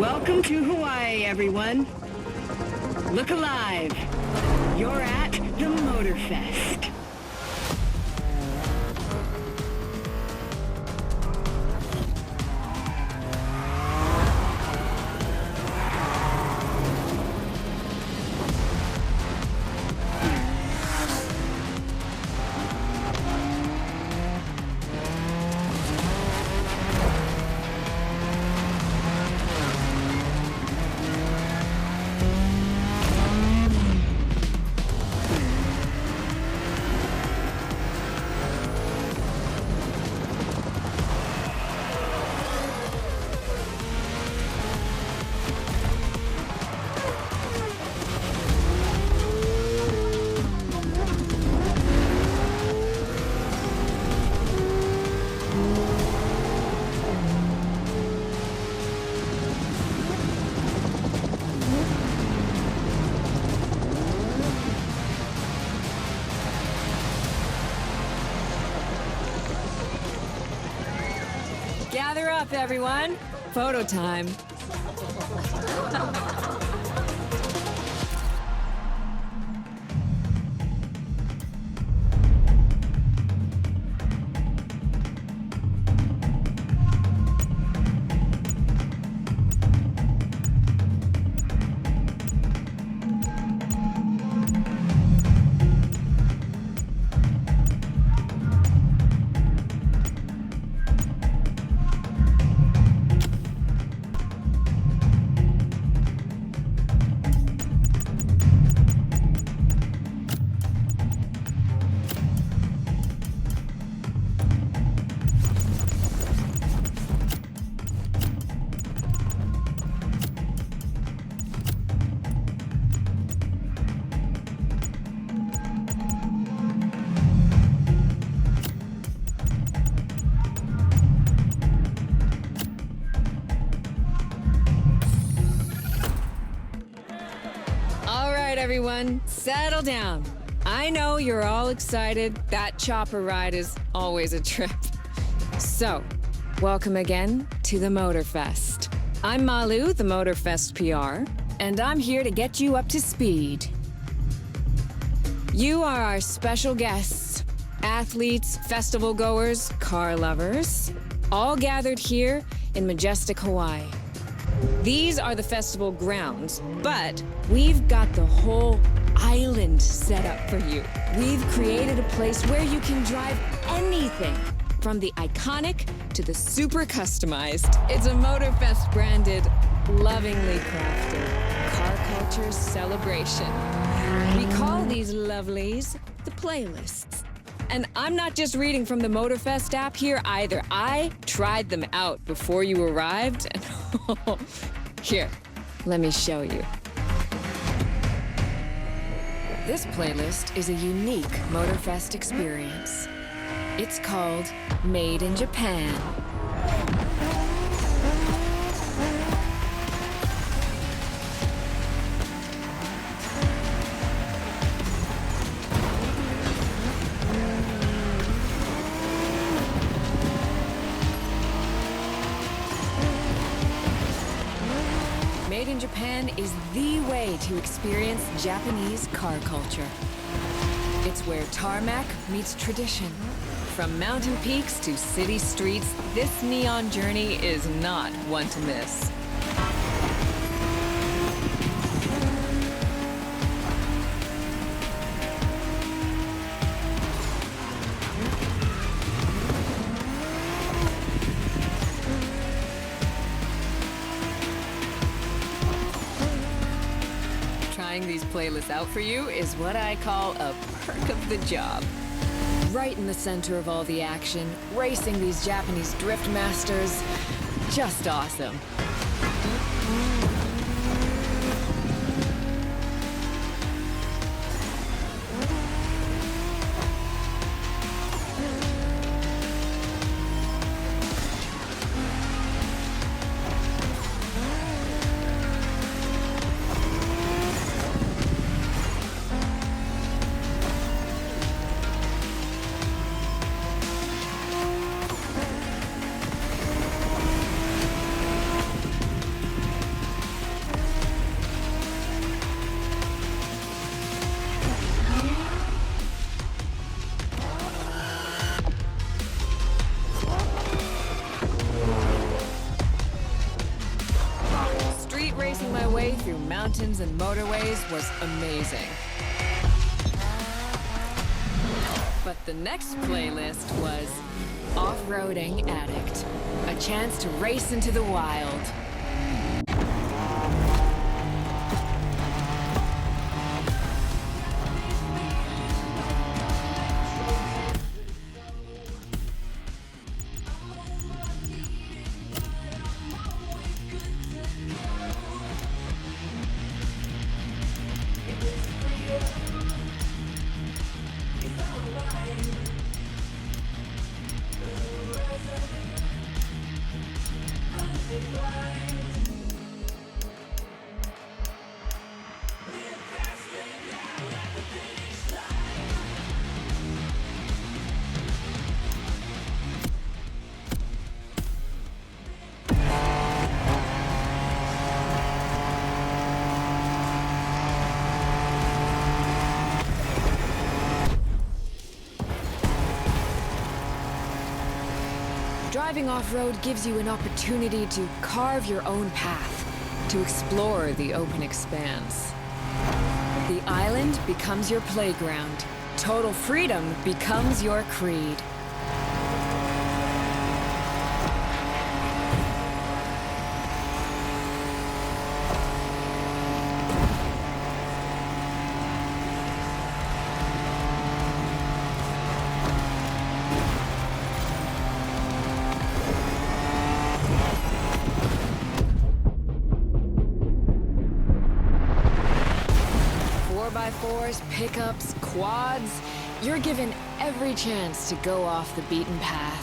Welcome to Hawaii, everyone. Look alive. You're at the Motorfest. Gather up, everyone. Photo time. Everyone, settle down. I know you're all excited. That chopper ride is always a trip. So, welcome again to the Motorfest. I'm Malu, the Motorfest PR, and I'm here to get you up to speed. You are our special guests, athletes, festival goers, car lovers, all gathered here in majestic Hawaii. These are the festival grounds, but we've got the whole island set up for you. We've created a place where you can drive anything, from the iconic to the super customized. It's a Motorfest branded, lovingly crafted car culture celebration. We call these lovelies the playlists. And I'm not just reading from the Motorfest app here either. I tried them out before you arrived, and here, let me show you. This playlist is a unique Motorfest experience. It's called Made in Japan. Made in Japan is the way to experience Japanese car culture. It's where tarmac meets tradition. From mountain peaks to city streets, this neon journey is not one to miss. Trying these playlists out for you is what I call a perk of the job. Right in the center of all the action, racing these Japanese drift masters, just awesome. racing my way through mountains and motorways was amazing. But the next playlist was Off-Roading Addict, a chance to race into the wild. Driving off-road gives you an opportunity to carve your own path, to explore the open expanse. The island becomes your playground. Total freedom becomes your creed. Pickups, quads, you're given every chance to go off the beaten path.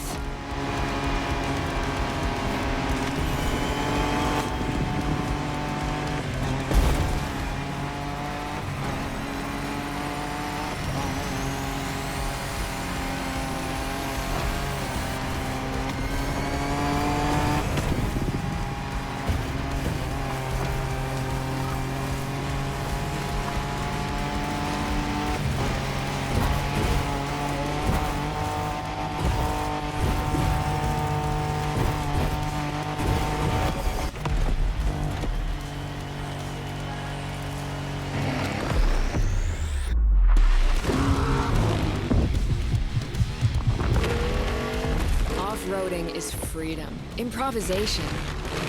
Off-roading is freedom, improvisation.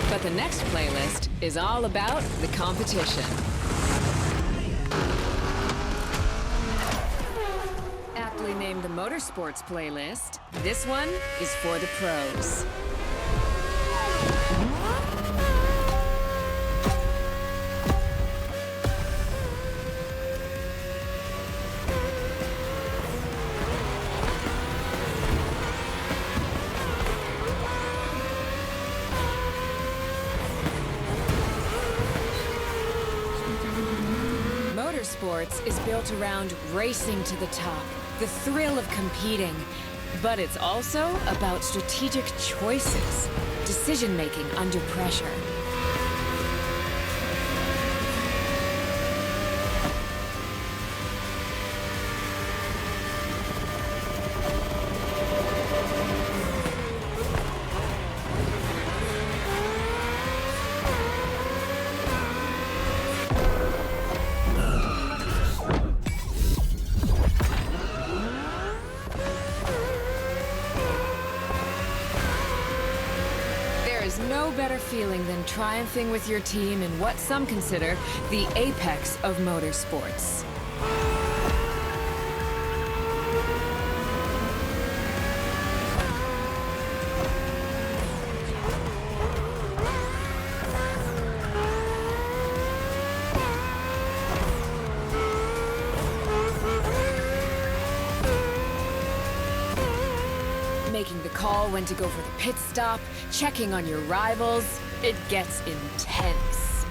But the next playlist is all about the competition. Aptly named the Motorsports playlist, this one is for the pros. Motorsports is built around racing to the top, the thrill of competing. But it's also about strategic choices, decision-making under pressure. No better feeling than triumphing with your team in what some consider the apex of motorsports. Making the call when to go for the pit stop, checking on your rivals, it gets intense.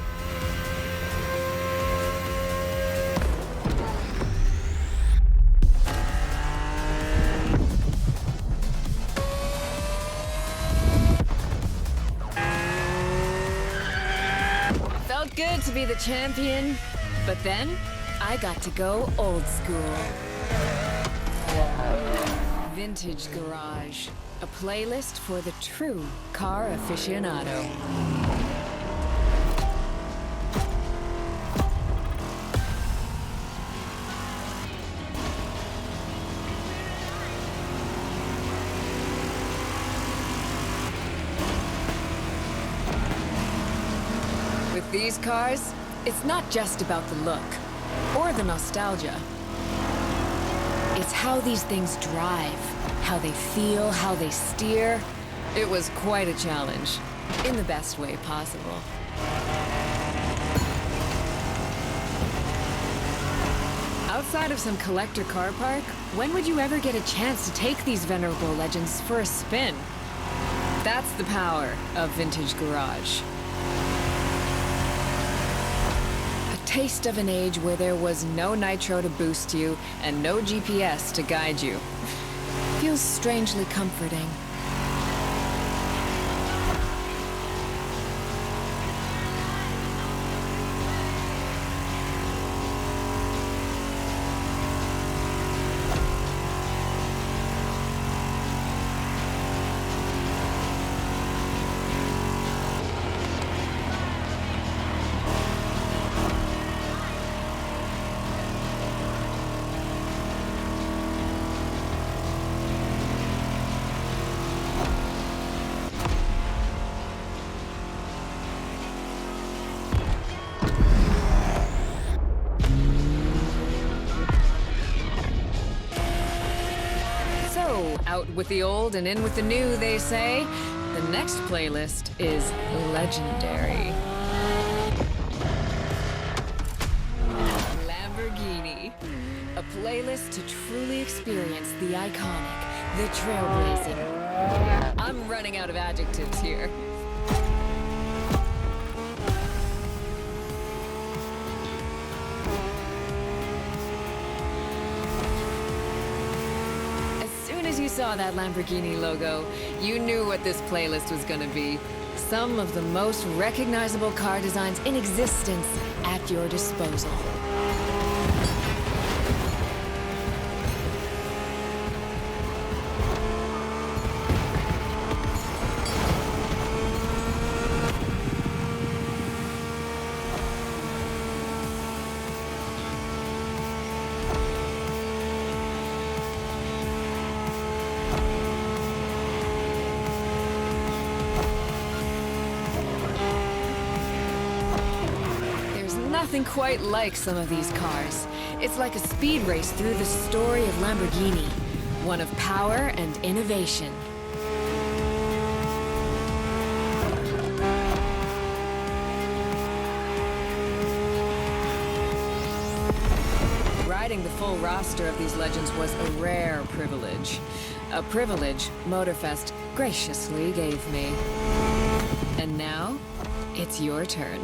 Felt good to be the champion, but then I got to go old school. Vintage Garage, a playlist for the true car aficionado. These cars, it's not just about the look or the nostalgia. It's how these things drive, how they feel, how they steer. It was quite a challenge, in the best way possible. Outside of some collector car park, when would you ever get a chance to take these venerable legends for a spin? That's the power of Vintage Garage. A taste of an age where there was no nitro to boost you and no GPS to guide you. Feels strangely comforting. Out with the old and in with the new, they say. The next playlist is legendary. Lamborghini. A playlist to truly experience the iconic, the trailblazing. I'm running out of adjectives here. As you saw that Lamborghini logo, you knew what this playlist was gonna be. Some of the most recognizable car designs in existence at your disposal. Nothing quite like some of these cars. It's like a speed race through the story of Lamborghini, one of power and innovation. Riding the full roster of these legends was a rare privilege. A privilege Motorfest graciously gave me. And now, it's your turn.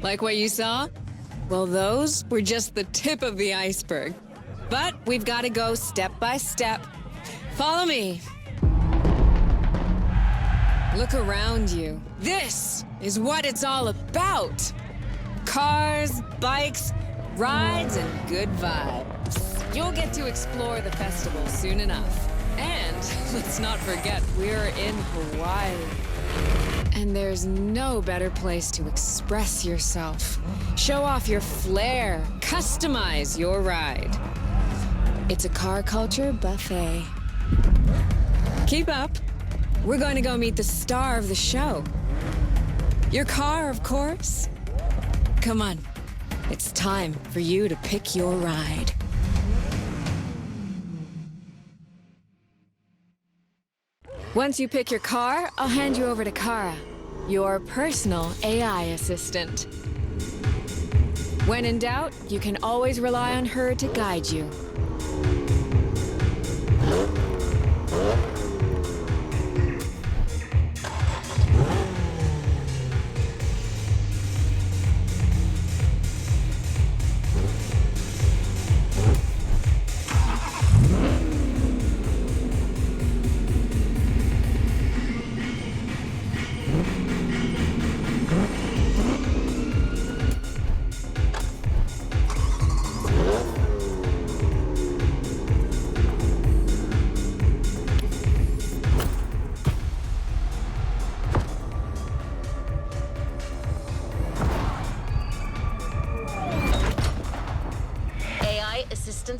Like what you saw? Well, those were just the tip of the iceberg. But we've got to go step by step. Follow me. Look around you. This is what it's all about. Cars, bikes, rides, and good vibes. You'll get to explore the festival soon enough. And let's not forget, we're in Hawaii. And there's no better place to express yourself. Show off your flair. Customize your ride. It's a car culture buffet. Keep up. We're going to go meet the star of the show. Your car, of course. Come on. It's time for you to pick your ride. Once you pick your car, I'll hand you over to Kara, your personal AI assistant. When in doubt, you can always rely on her to guide you.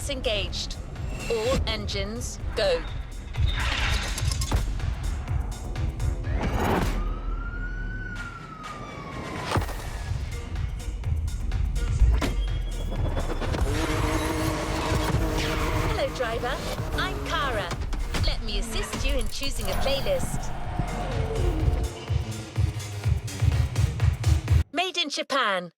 disengaged. All engines, go. Hello, driver. I'm Kara. Let me assist you in choosing a playlist. Made in Japan.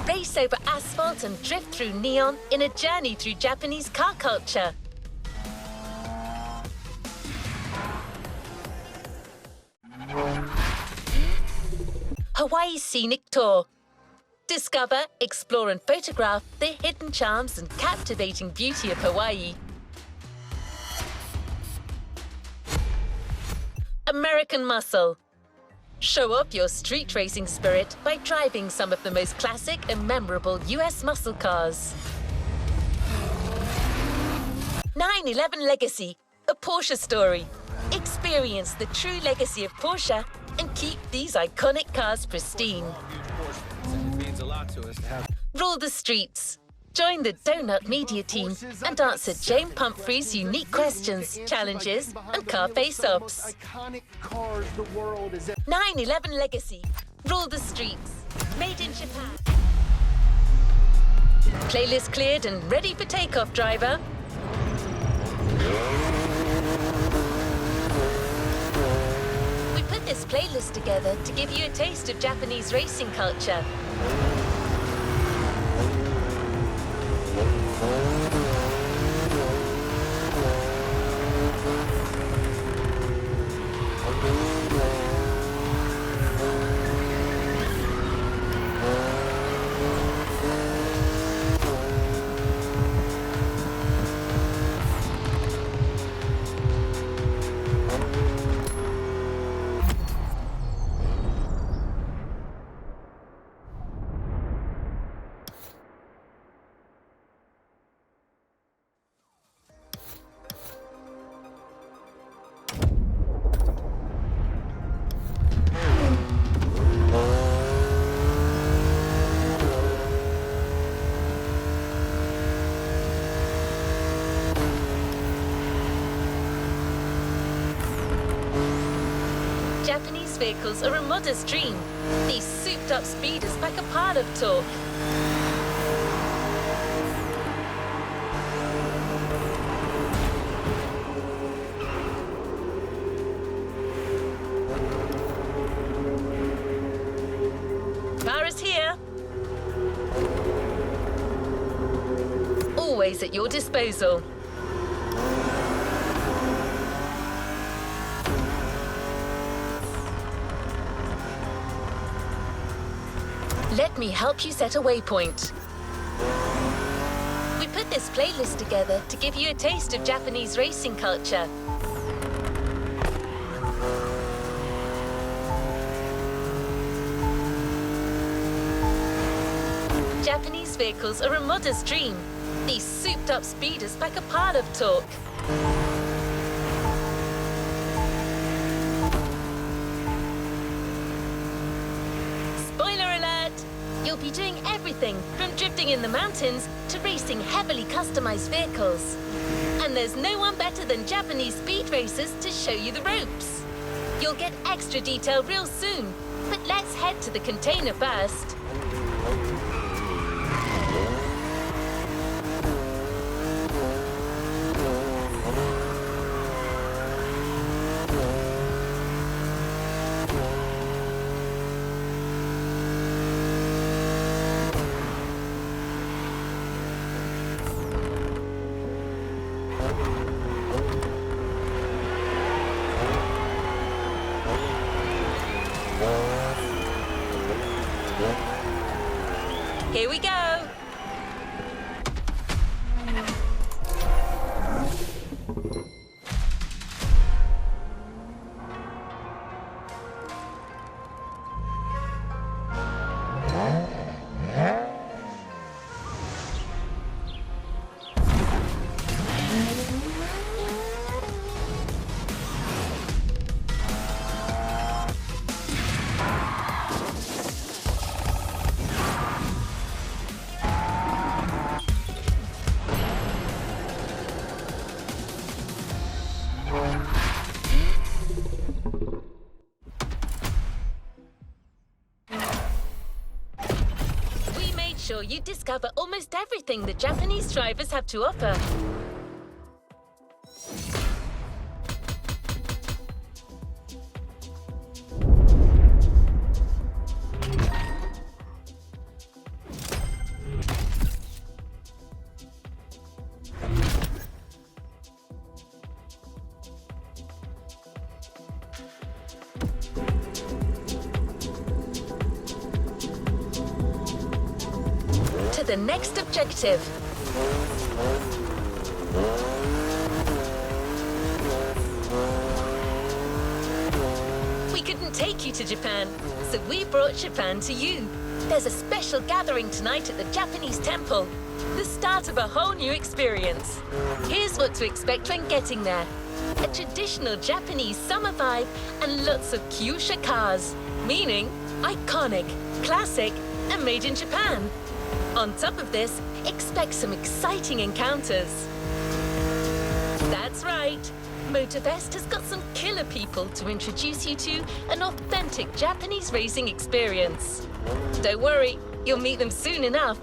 Race over asphalt and drift through neon in a journey through Japanese car culture. Hawaii Scenic Tour. Discover, explore and photograph the hidden charms and captivating beauty of Hawaii. American Muscle. Show off your street racing spirit by driving some of the most classic and memorable US muscle cars. 911 Legacy, a Porsche story. Experience the true legacy of Porsche and keep these iconic cars pristine. It means a lot to us to have. Rule the streets. Join the Donut Media team and answer Jane Pumphrey's unique questions, challenges, and car face-offs. 911 Legacy. Rule the streets. Made in Japan. Playlist cleared and ready for takeoff, driver. We put this playlist together to give you a taste of Japanese racing culture. Japanese vehicles are a modest dream. These souped-up speeders pack a pile of torque. Car is here. Always at your disposal. Let me help you set a waypoint. We put this playlist together to give you a taste of Japanese racing culture. Japanese vehicles are a modest dream. These souped-up speeders pack a pile of torque. Spoiler alert! You'll be doing everything from drifting in the mountains to racing heavily customized vehicles. And there's no one better than Japanese speed racers to show you the ropes. You'll get extra detail real soon, but let's head to the container first. Here we go! you discover almost everything the Japanese drivers have to offer. To the next objective. We couldn't take you to Japan, so we brought Japan to you. There's a special gathering tonight at the Japanese temple. The start of a whole new experience. Here's what to expect when getting there. A traditional Japanese summer vibe and lots of kyusha cars, meaning iconic, classic, and made in Japan. On top of this, expect some exciting encounters. That's right. Motorfest has got some killer people to introduce you to an authentic Japanese racing experience. Don't worry, you'll meet them soon enough.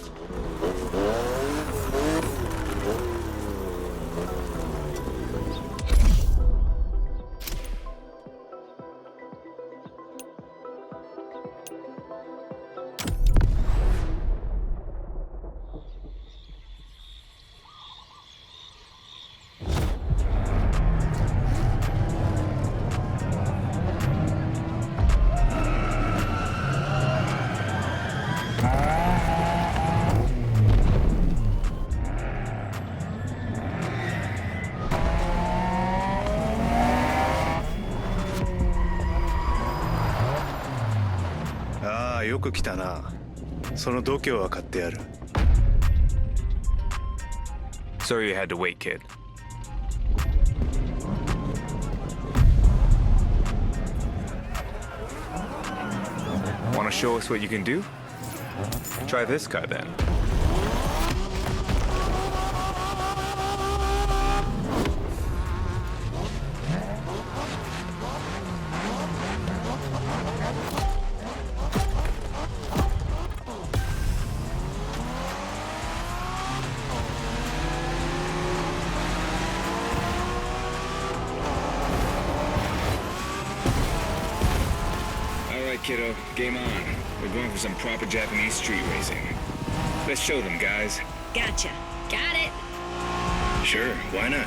よく来たな。その度胸は買ってやる。Sorry you had to wait, kid. Want to show us what you can do? Try this car then. Kiddo, game on. We're going for some proper Japanese street racing. Let's show them, guys. Gotcha. Got it. Sure, why not?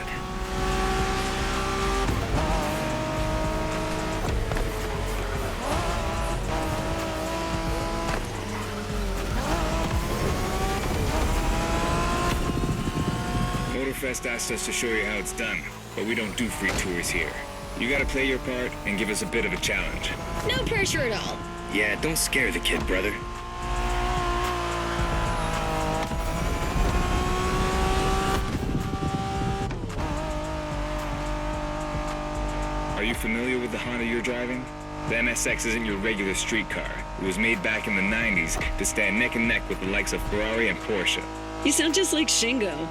Motorfest asked us to show you how it's done, but we don't do free tours here. You gotta play your part and give us a bit of a challenge. No pressure at all. Yeah, don't scare the kid, brother. Are you familiar with the Honda you're driving? The NSX isn't your regular street car. It was made back in the 90s to stand neck and neck with the likes of Ferrari and Porsche. You sound just like Shingo.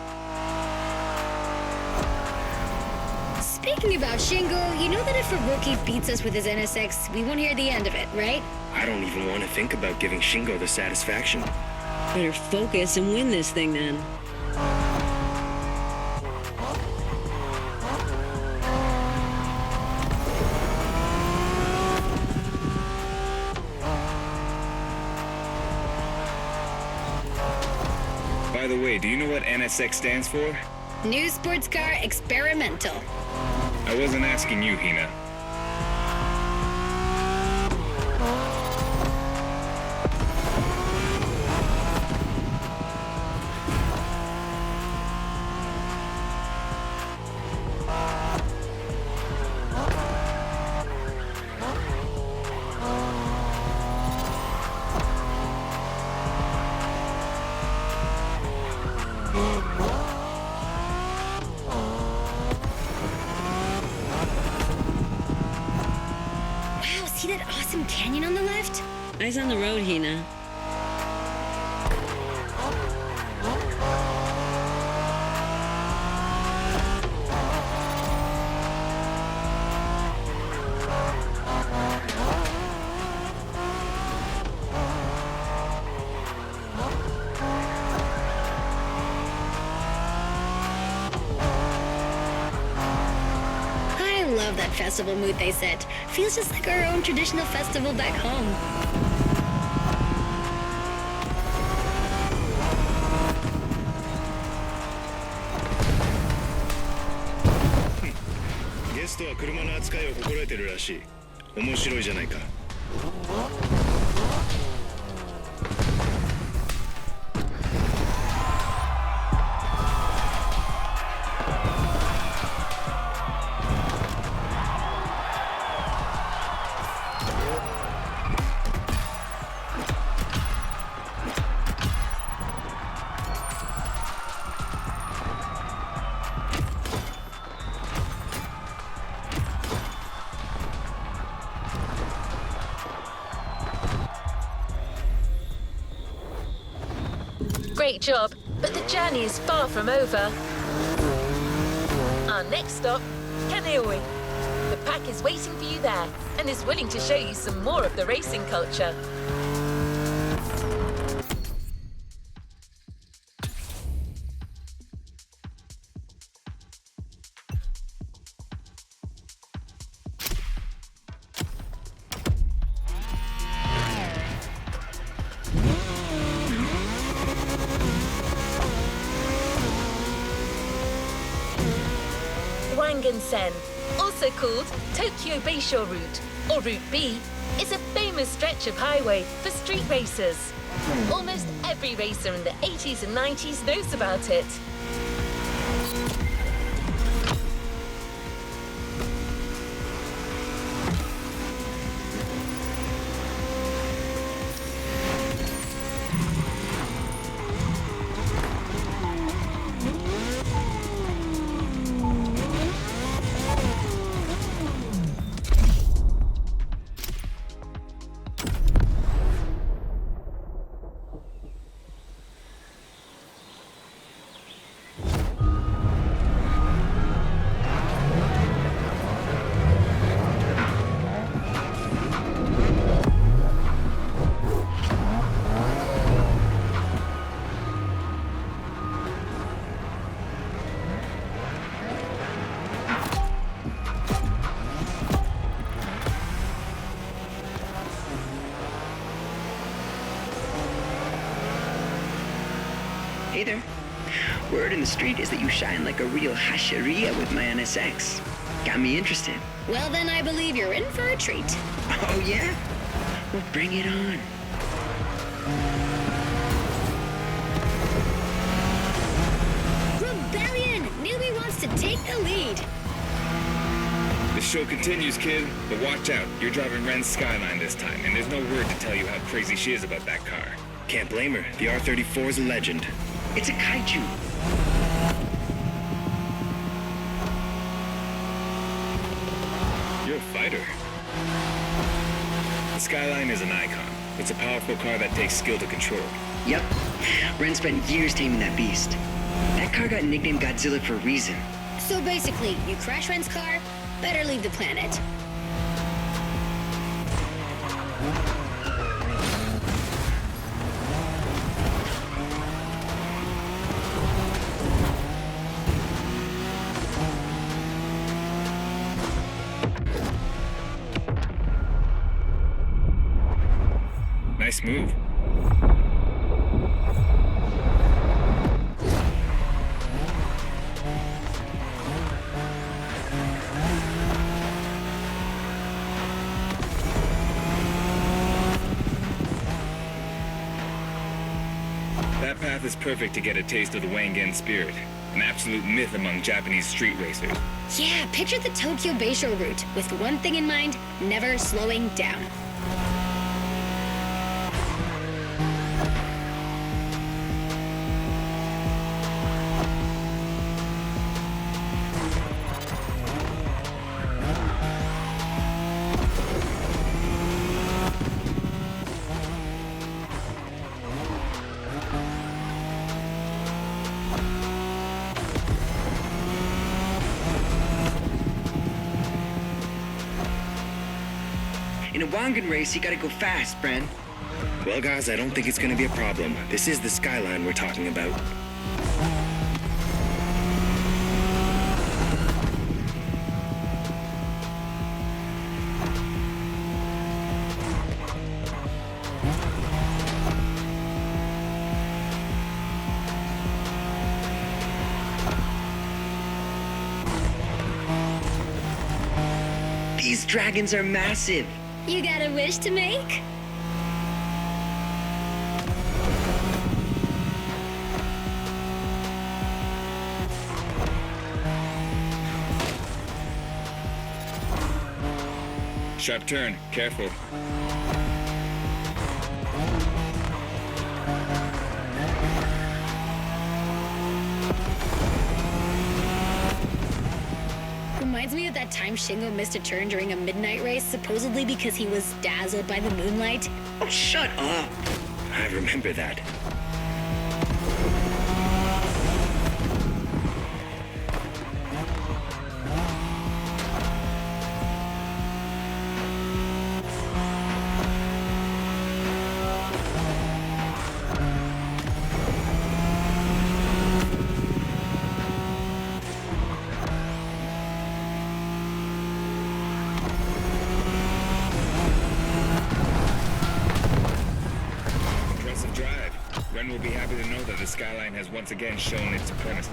Speaking about Shingo, you know that if a rookie beats us with his NSX, we won't hear the end of it, right? I don't even want to think about giving Shingo the satisfaction. Better focus and win this thing then. By the way, do you know what NSX stands for? New sports car experimental. I wasn't asking you, Hina. See that awesome canyon on the left? Eyes on the road, Hina. love that festival mood they set. Feels just like our own traditional festival back home. Guest は車の扱いを心得てるらしい。面白いじゃないか。Great job, but the journey is far from over. Our next stop, Kaneohe. The pack is waiting for you there and is willing to show you some more of the racing culture. Wangan-sen, also called Tokyo Bayshore Route, or Route B, is a famous stretch of highway for street racers. Almost every racer in the 80s and 90s knows about it. Hey there. Word in the street is that you shine like a real hasheria with my NSX. Got me interested. Well, then I believe you're in for a treat. Oh, yeah? Well, bring it on. Rebellion! Newbie wants to take the lead. The show continues, kid, but watch out. You're driving Ren's Skyline this time, and there's no word to tell you how crazy she is about that car. Can't blame her. The R34 is a legend. It's a kaiju. You're a fighter. The Skyline is an icon. It's a powerful car that takes skill to control. Yep. Ren spent years taming that beast. That car got nicknamed Godzilla for a reason. So basically, you crash Ren's car, better leave the planet. Nice move. That path is perfect to get a taste of the Wangan spirit, an absolute myth among Japanese street racers. Yeah, picture the Tokyo Bayshore route, with one thing in mind, never slowing down. In a Wangan race, you gotta go fast, Bren. Well, guys, I don't think it's gonna be a problem. This is the Skyline we're talking about. These dragons are massive. You got a wish to make? Sharp turn. Careful. Reminds me of that time Shingo missed a turn during a midnight race, supposedly because he was dazzled by the moonlight. Oh, shut up. I remember that. Will be happy to know that the skyline has once again shown its supremacy.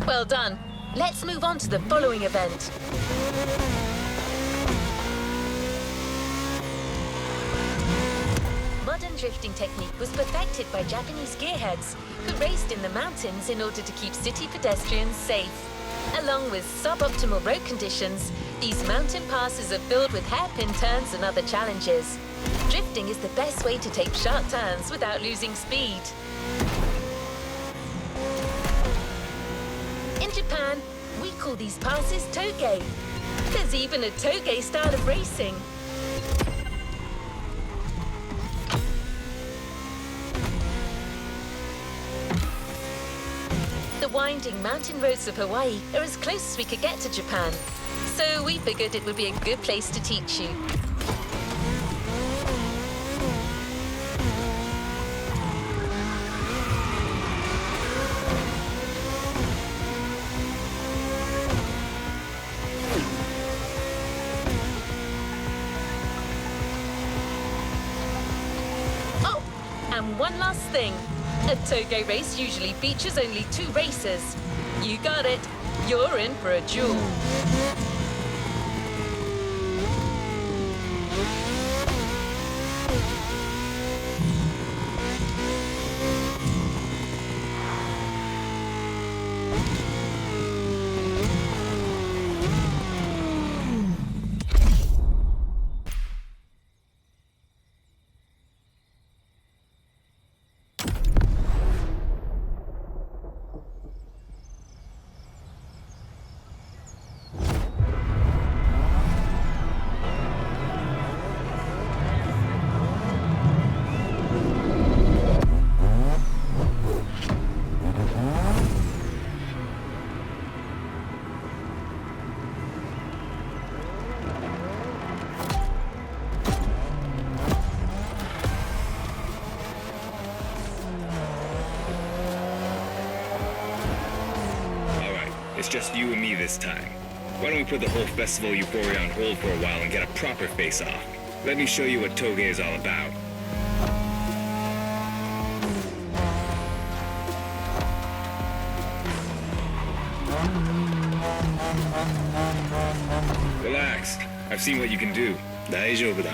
Well done. Let's move on to the following event. Modern drifting technique was perfected by Japanese gearheads who raced in the mountains in order to keep city pedestrians safe. Along with suboptimal road conditions, these mountain passes are filled with hairpin turns and other challenges. Drifting is the best way to take sharp turns without losing speed. In Japan, we call these passes Touge. There's even a Touge style of racing. The winding mountain roads of Hawaii are as close as we could get to Japan, so we figured it would be a good place to teach you. And one last thing, a Touge race usually features only 2 racers. You got it, you're in for a duel. It's just you and me this time. Why don't we put the whole festival euphoria on hold for a while and get a proper face-off? Let me show you what Touge is all about. Relax. I've seen what you can do. 大丈夫だ.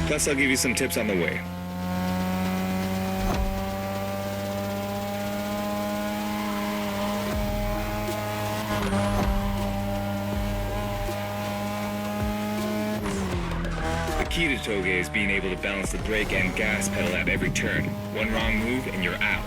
Plus, I'll give you some tips on the way. The key to Touge is being able to balance the brake and gas pedal at every turn. One wrong move and you're out.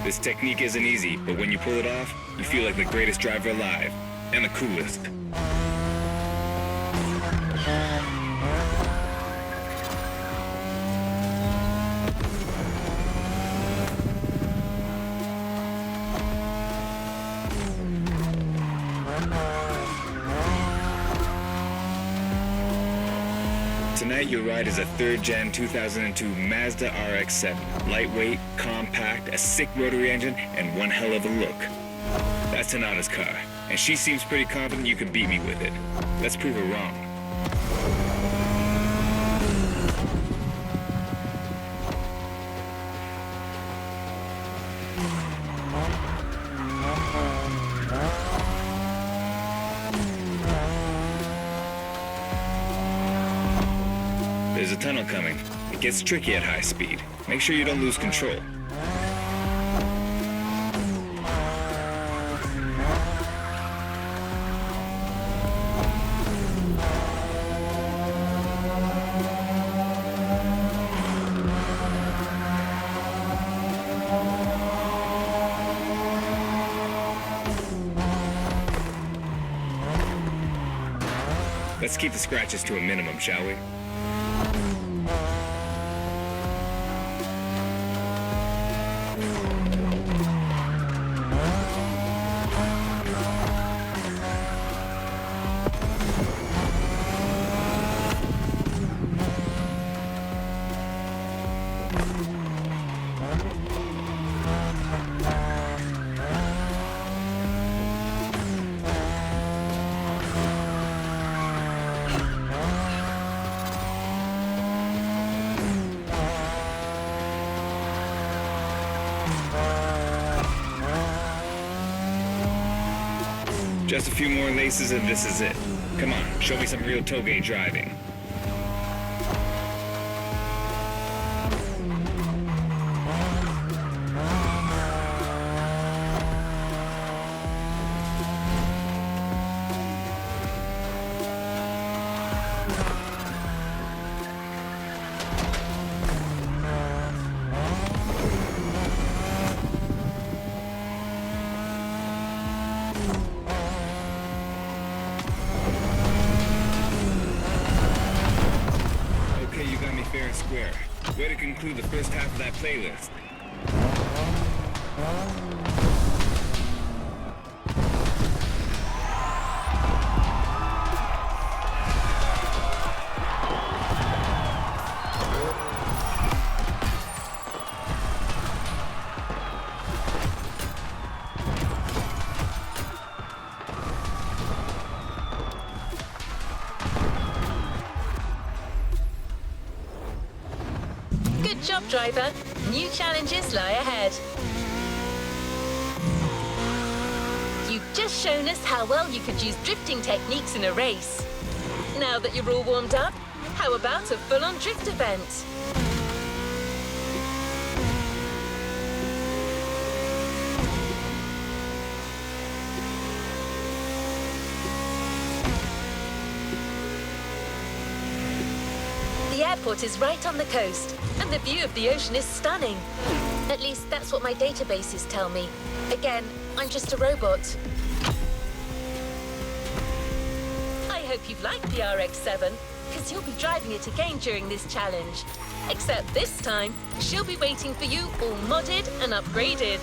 This technique isn't easy, but when you pull it off, you feel like the greatest driver alive, and the coolest. Tonight your ride is a 3rd gen 2002 Mazda RX-7. Lightweight, compact, a sick rotary engine, and one hell of a look. That's Tanada's car, and she seems pretty confident you can beat me with it. Let's prove her wrong. There's a tunnel coming. It gets tricky at high speed. Make sure you don't lose control. Let's keep the scratches to a minimum, shall we? Just a few more laces and this is it. Come on, show me some real Touge driving. Fair and square. Way to conclude the first half of that playlist. Good job, driver. New challenges lie ahead. You've just shown us how well you could use drifting techniques in a race. Now that you're all warmed up, how about a full-on drift event? The airport is right on the coast, and the view of the ocean is stunning. At least that's what my databases tell me. Again, I'm just a robot. I hope you've liked the RX-7, because you'll be driving it again during this challenge. Except this time, she'll be waiting for you all modded and upgraded.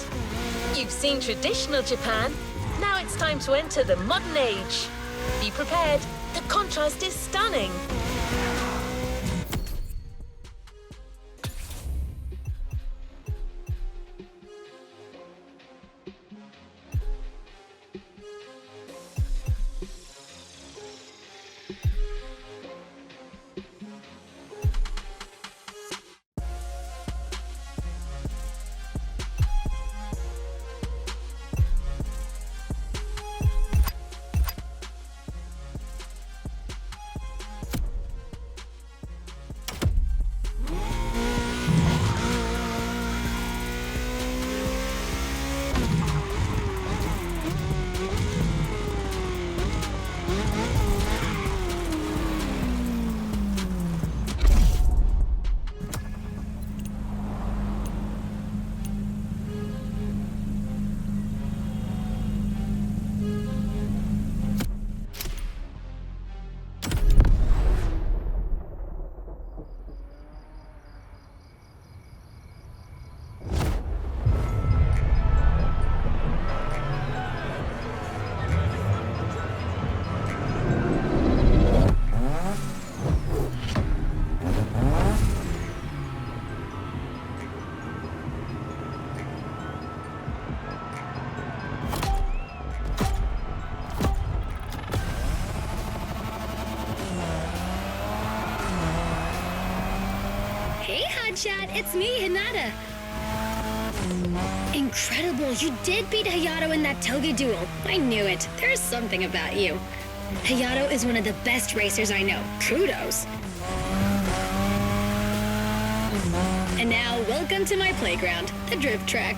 You've seen traditional Japan. Now it's time to enter the modern age. Be prepared. The contrast is stunning. chat, it's me, Hinata. Incredible, you did beat Hayato in that Touge duel. I knew it. There's something about you. Hayato is one of the best racers I know. Kudos. And now, welcome to my playground, the drift track.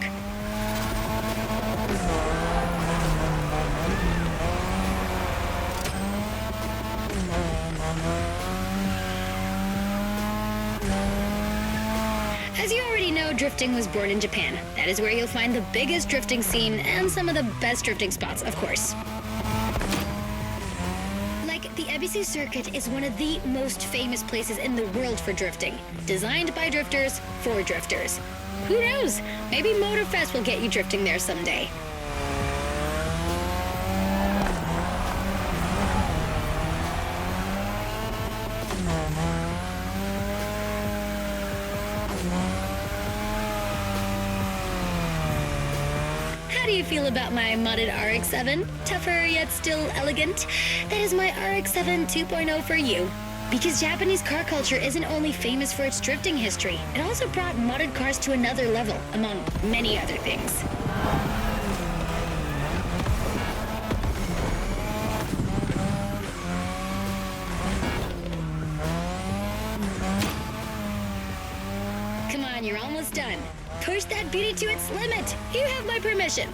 As you already know, drifting was born in Japan. That is where you'll find the biggest drifting scene and some of the best drifting spots, of course. Like, the Ebisu circuit is one of the most famous places in the world for drifting. Designed by drifters, for drifters. Who knows? Maybe Motorfest will get you drifting there someday. How do you feel about my modded RX-7? Tougher yet still elegant? That is my RX-7 2.0 for you. Because Japanese car culture isn't only famous for its drifting history, it also brought modded cars to another level, among many other things. Come on, you're almost done. Push that beauty to its limit. You have my permission.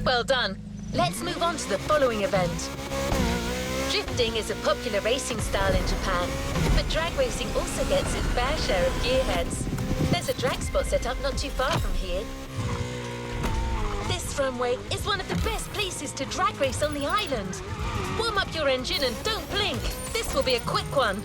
Well done. Let's move on to the following event. Drifting is a popular racing style in Japan, but drag racing also gets its fair share of gearheads. There's a drag spot set up not too far from here. This runway is one of the best places to drag race on the island. Warm up your engine and don't blink. This will be a quick one.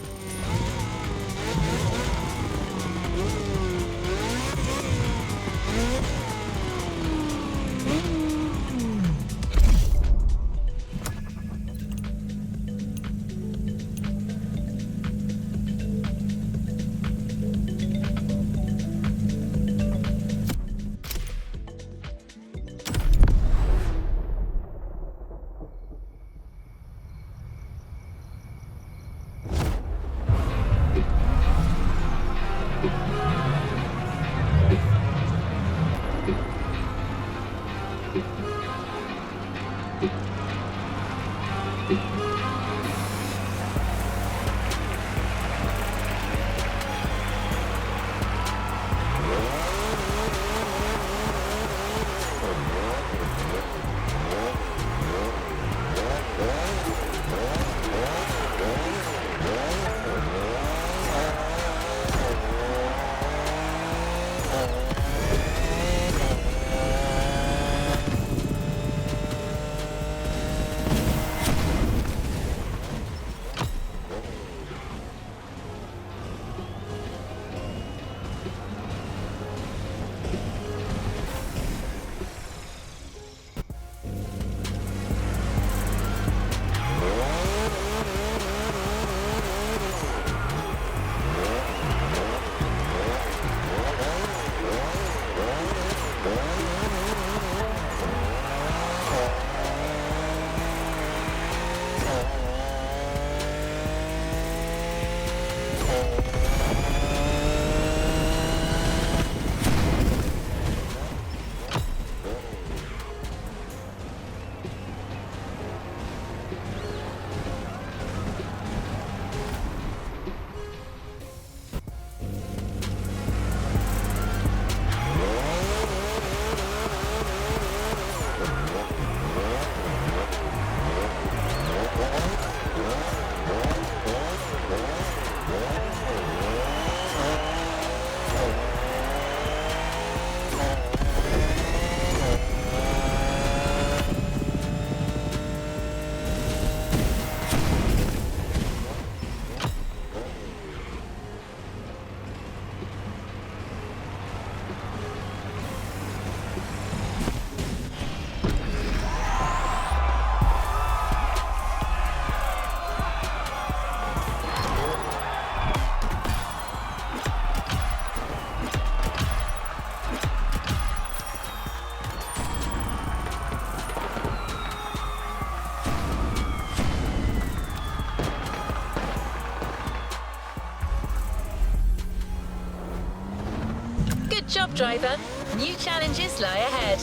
Good job, driver. New challenges lie ahead.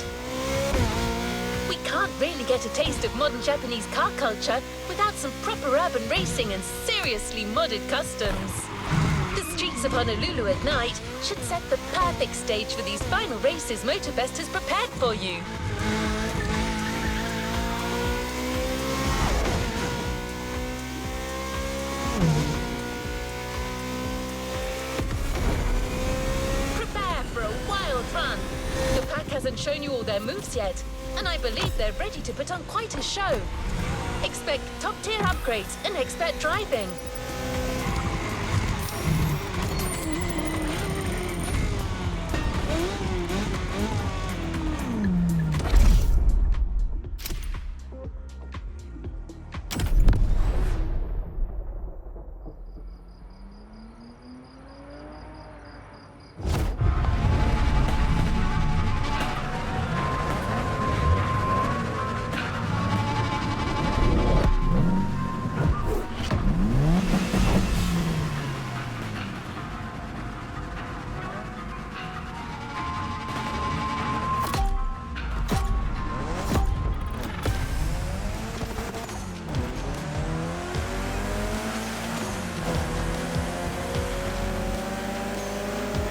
We can't really get a taste of modern Japanese car culture without some proper urban racing and seriously modded customs. The streets of Honolulu at night should set the perfect stage for these final races Motorfest has prepared for you. Prepare for a wild run. The pack hasn't shown you all their moves yet, and I believe they're ready to put on quite a show. Expect top-tier upgrades and expert driving.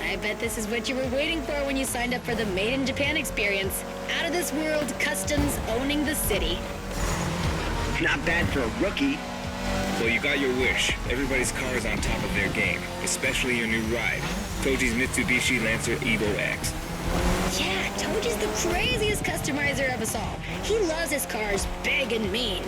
I bet this is what you were waiting for when you signed up for the Made in Japan experience. Out of this world customs owning the city. Not bad for a rookie. Well, you got your wish. Everybody's car is on top of their game, especially your new ride, Touge's Mitsubishi Lancer Evo X. Yeah, Touge is the craziest customizer of us all. He loves his cars big and mean.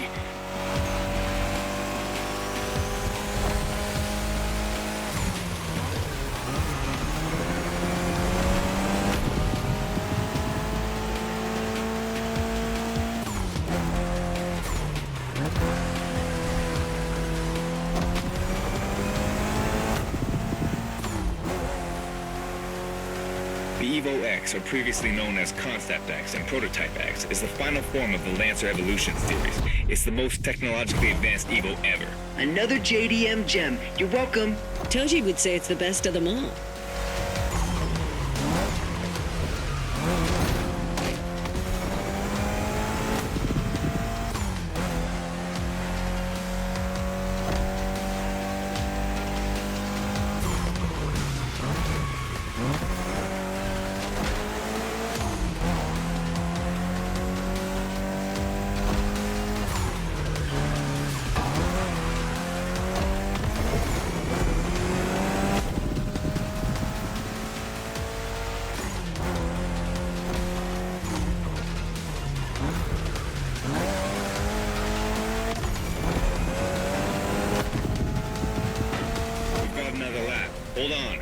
The Evo X, or previously known as Concept X and Prototype X, is the final form of the Lancer Evolution series. It's the most technologically advanced Evo ever. Another JDM gem. You're welcome. Touge would say it's the best of them all. Hold on.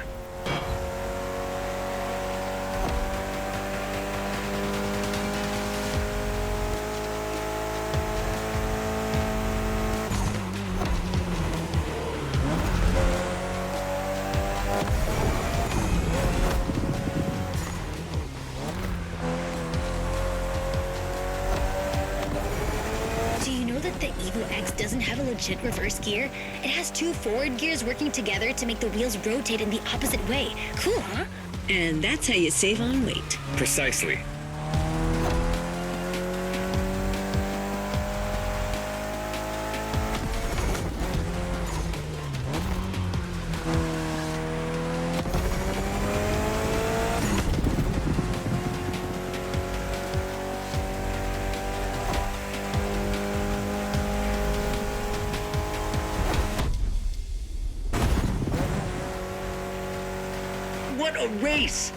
The Evo X doesn't have a legit reverse gear. It has two forward gears working together to make the wheels rotate in the opposite way. Cool, huh? And that's how you save on weight. Precisely. What a race!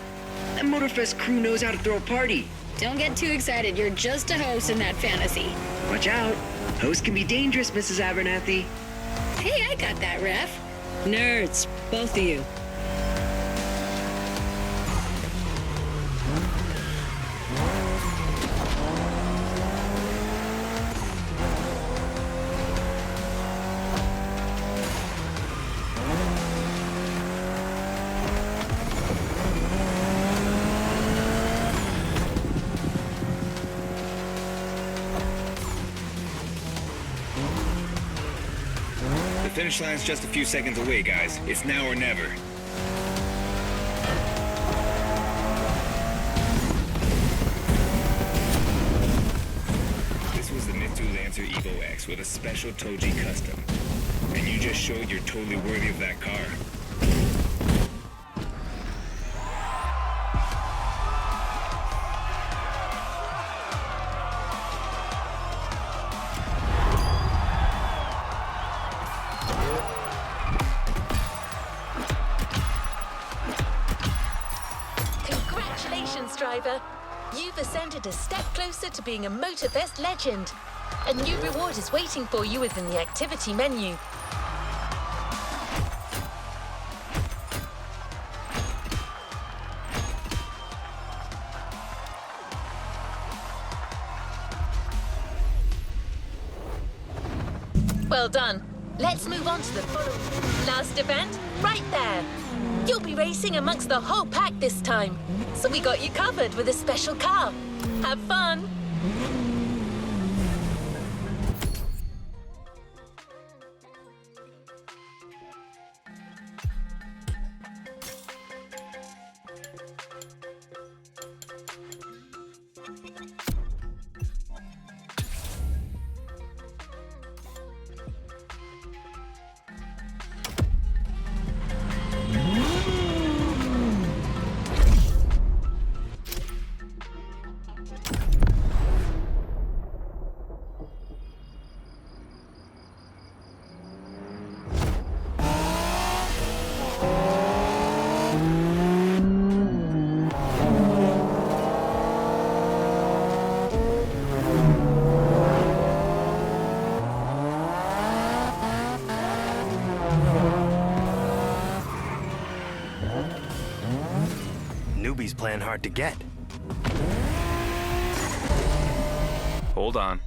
That Motorfest crew knows how to throw a party. Don't get too excited. You're just a host in that fantasy. Watch out. Hosts can be dangerous, Mrs. Abernathy. Hey, I got that, Ref. Nerds, both of you. The finish line's just a few seconds away, guys. It's now or never. special Touge custom. And you just showed you're totally worthy of that car. Congratulations, driver. You've ascended a step closer to being a Motorfest legend. A new reward is waiting for you within the activity menu. Well done. Let's move on to the following. Last event, right there. You'll be racing amongst the whole pack this time. So we got you covered with a special car. Have fun. Newbies playing hard to get. Hold on.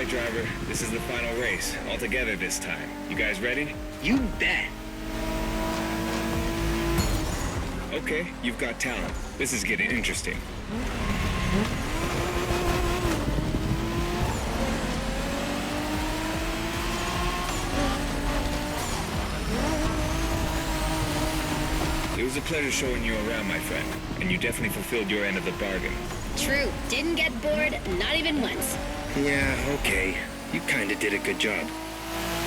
Driver, this is the final race, all together this time. You guys ready? You bet. Okay, you've got talent. This is getting interesting. It was a pleasure showing you around, my friend, and you definitely fulfilled your end of the bargain. True. Didn't get bored, not even once. Yeah, okay. You kinda did a good job.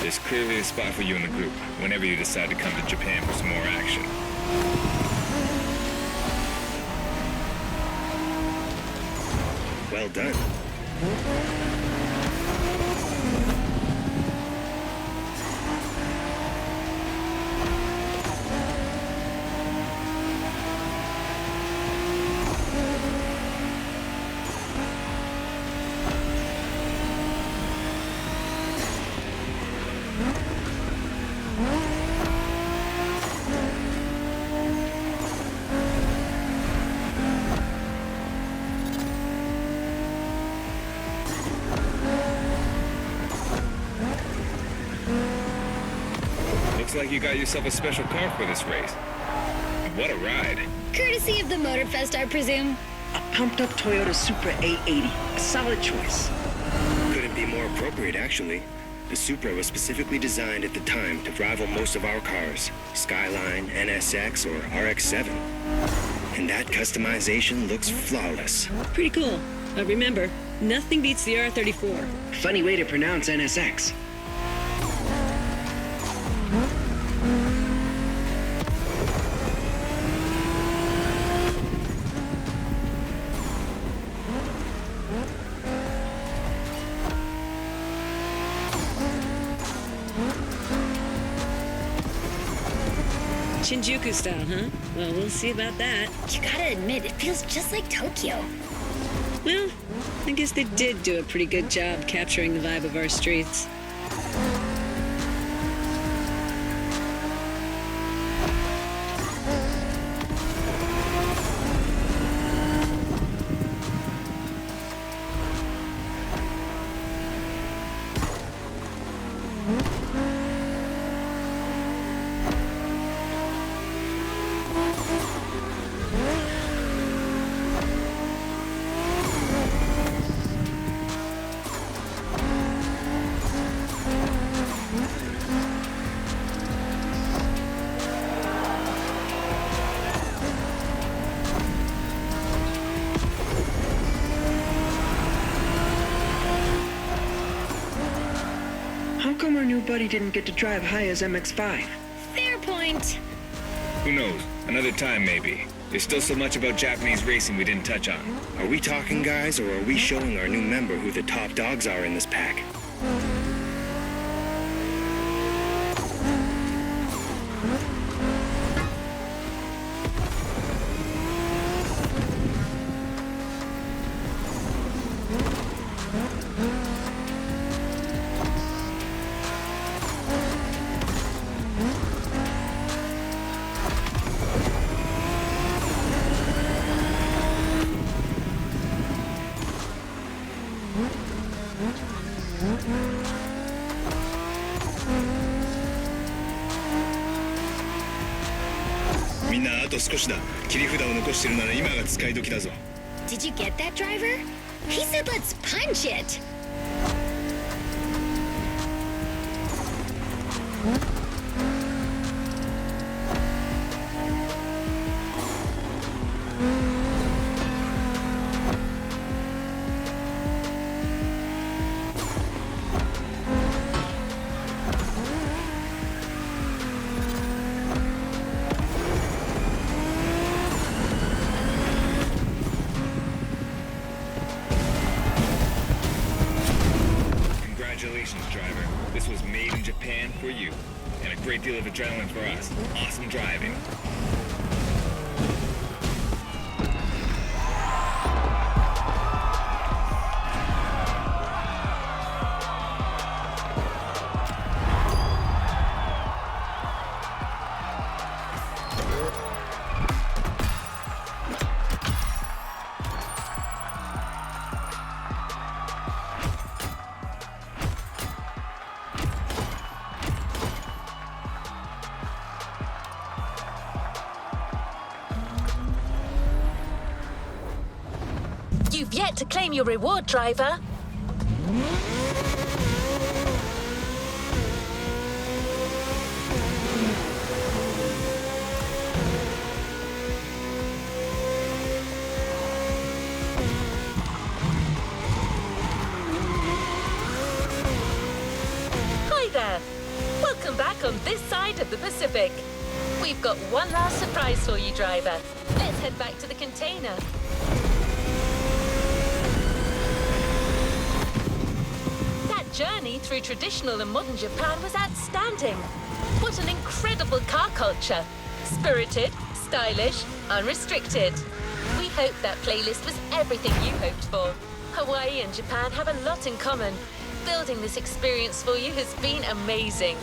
There's clearly a spot for you in the group, whenever you decide to come to Japan for some more action. Well done. Looks like you got yourself a special car for this race. What a ride. Courtesy of the Motorfest, I presume. A pumped-up Toyota Supra A80. A solid choice. Couldn't be more appropriate, actually. The Supra was specifically designed at the time to rival most of our cars. Skyline, NSX, or RX-7. And that customization looks flawless. Pretty cool. But remember, nothing beats the R34. Funny way to pronounce NSX. Shinjuku style, huh? Well, we'll see about that. You gotta admit, it feels just like Tokyo. Well, I guess they did do a pretty good job capturing the vibe of our streets. new buddy didn't get to drive Haya's MX-5? Fair point. Who knows? Another time, maybe. There's still so much about Japanese racing we didn't touch on. Are we talking, guys, or are we showing our new member who the top dogs are in this pack? Did you get that, driver? He said let's punch it. Congratulations, driver. This was made in Japan for you. And a great deal of adrenaline for us. Awesome driving. You've yet to claim your reward, driver. Hi there. Welcome back on this side of the Pacific. We've got one last surprise for you, driver. Let's head back to the container. Journey through traditional and modern Japan was outstanding. What an incredible car culture. Spirited, stylish, unrestricted. We hope that playlist was everything you hoped for. Hawaii and Japan have a lot in common. Building this experience for you has been amazing.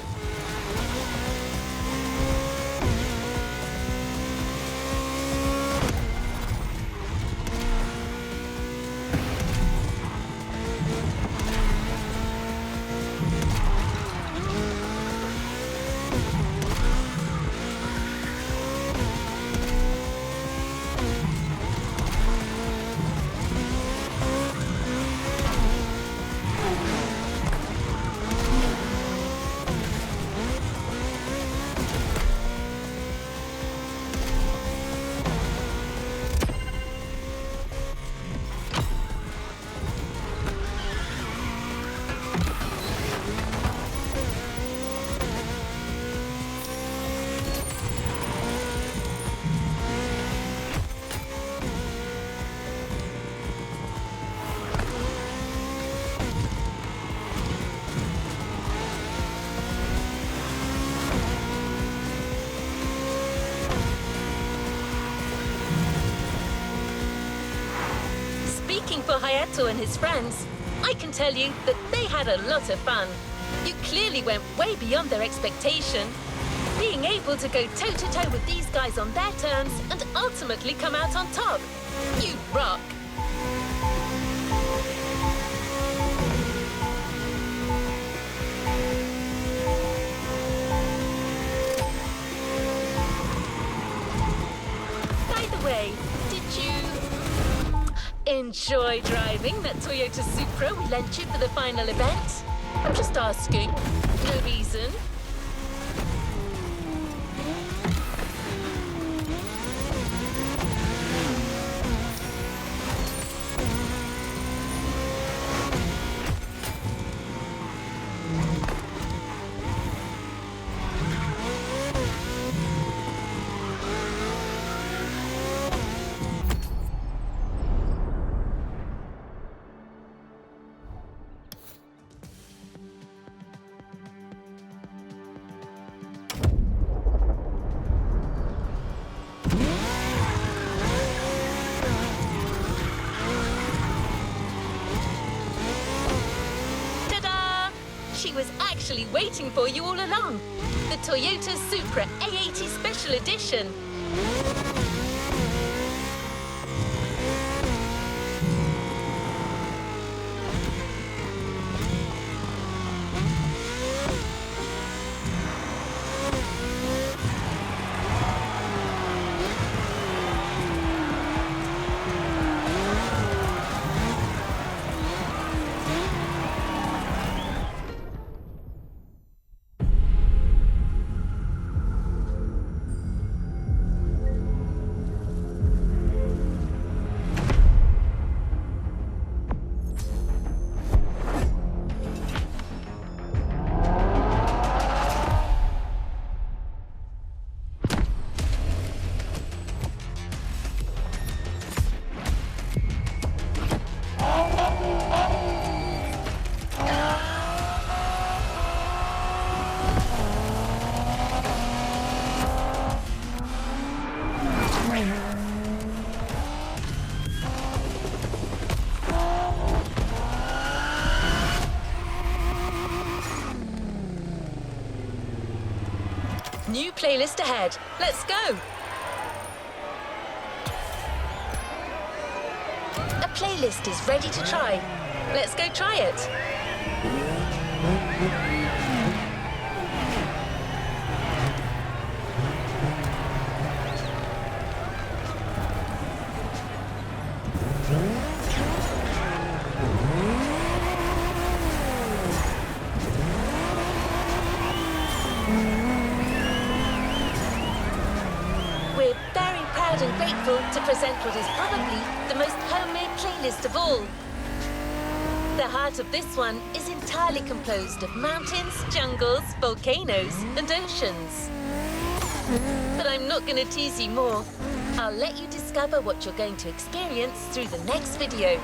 For Hayato and his friends, I can tell you that they had a lot of fun. You clearly went way beyond their expectation. Being able to go toe-to-toe with these guys on their terms and ultimately come out on top. You rock. By the way, did you enjoy driving that Toyota Supra we lent you for the final event? I'm just asking. No reason. actually waiting for you all along. The Toyota Supra A80 Special Edition. New playlist ahead. Let's go! A playlist is ready to try. Let's go try it. And grateful to present what is probably the most homemade playlist of all. The heart of this one is entirely composed of mountains, jungles, volcanoes, and oceans. But I'm not going to tease you more. I'll let you discover what you're going to experience through the next video.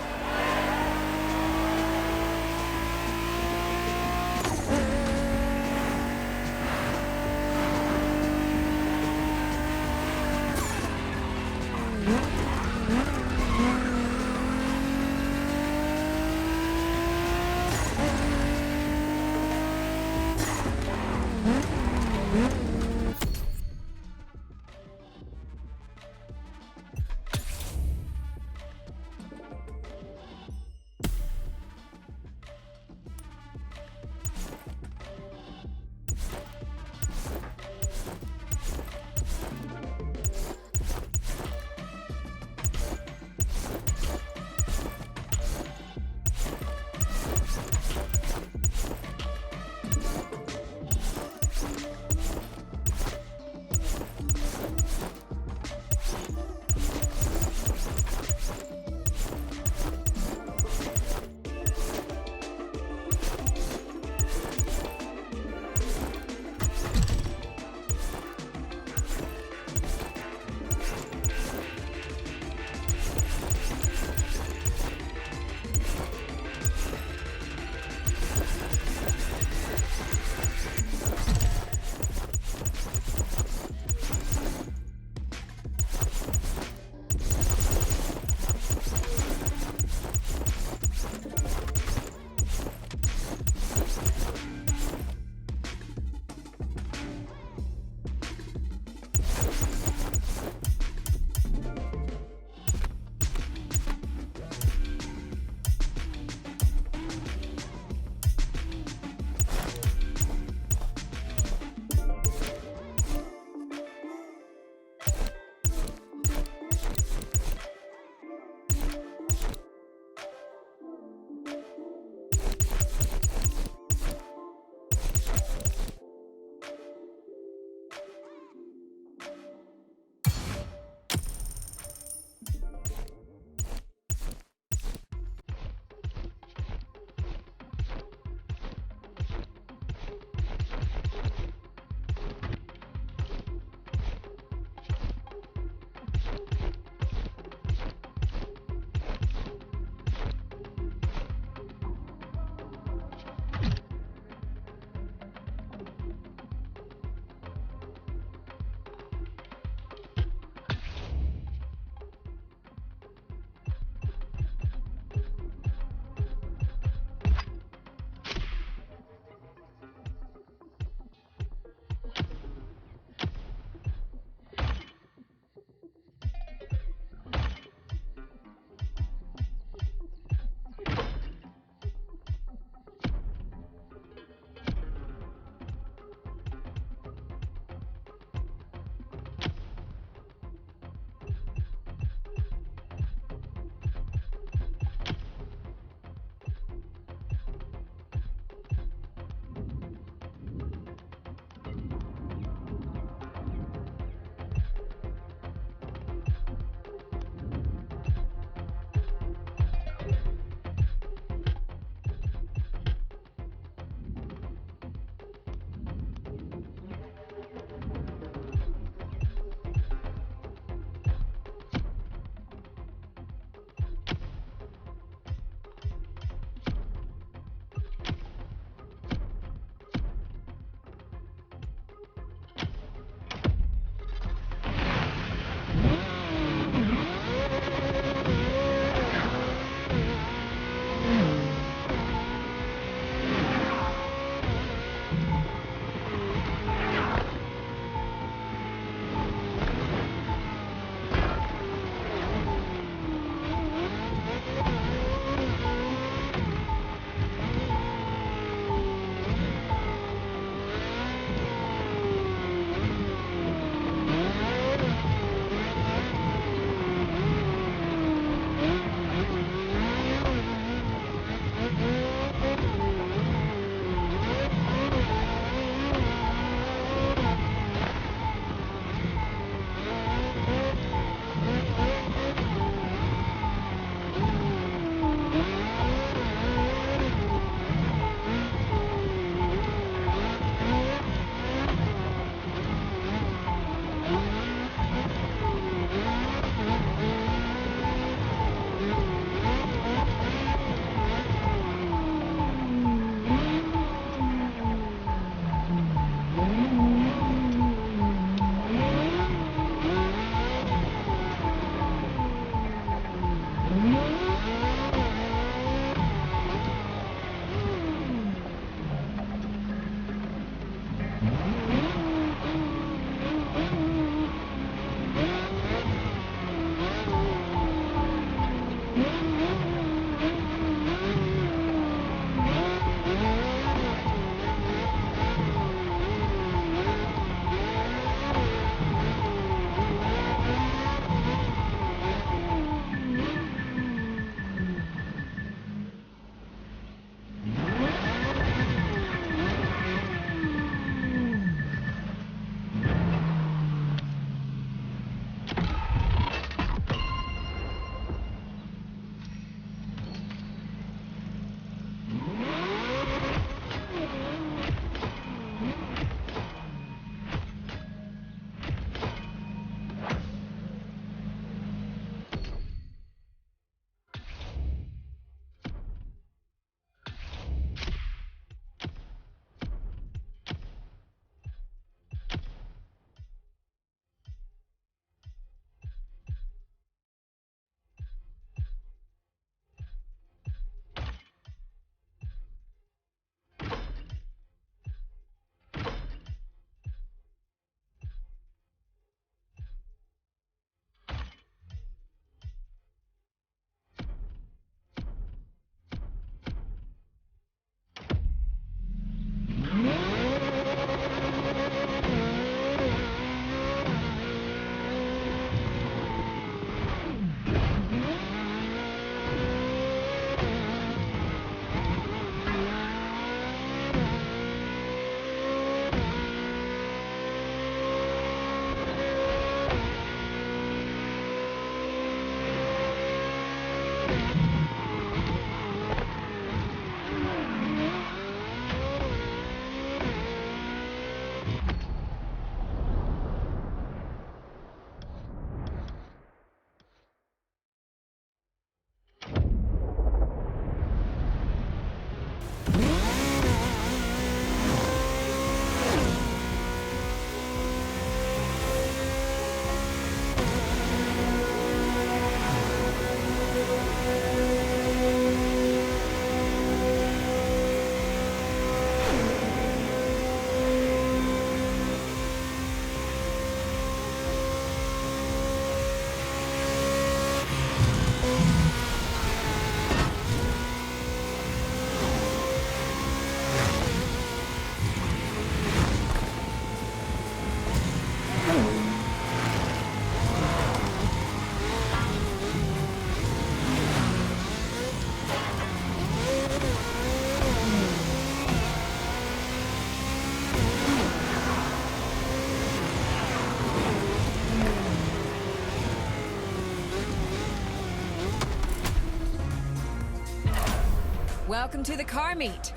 Welcome to the car meet.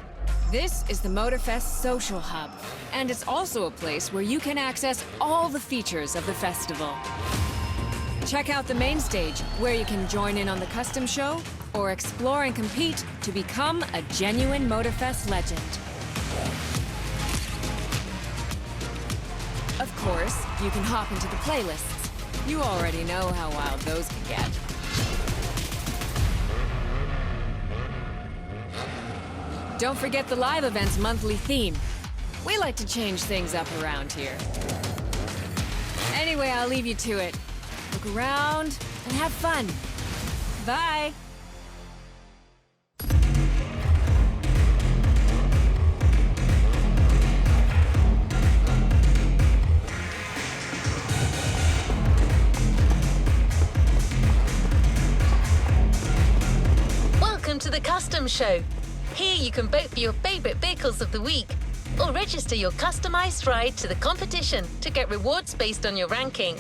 This is the Motorfest social hub, and it's also a place where you can access all the features of the festival. Check out the main stage, where you can join in on the custom show, or explore and compete to become a genuine Motorfest legend. Of course, you can hop into the playlists. You already know how wild those can get. Don't forget the live event's monthly theme. We like to change things up around here. Anyway, I'll leave you to it. Look around and have fun. Bye! Welcome to the Custom Show. Here you can vote for your favorite vehicles of the week, or register your customized ride to the competition to get rewards based on your ranking.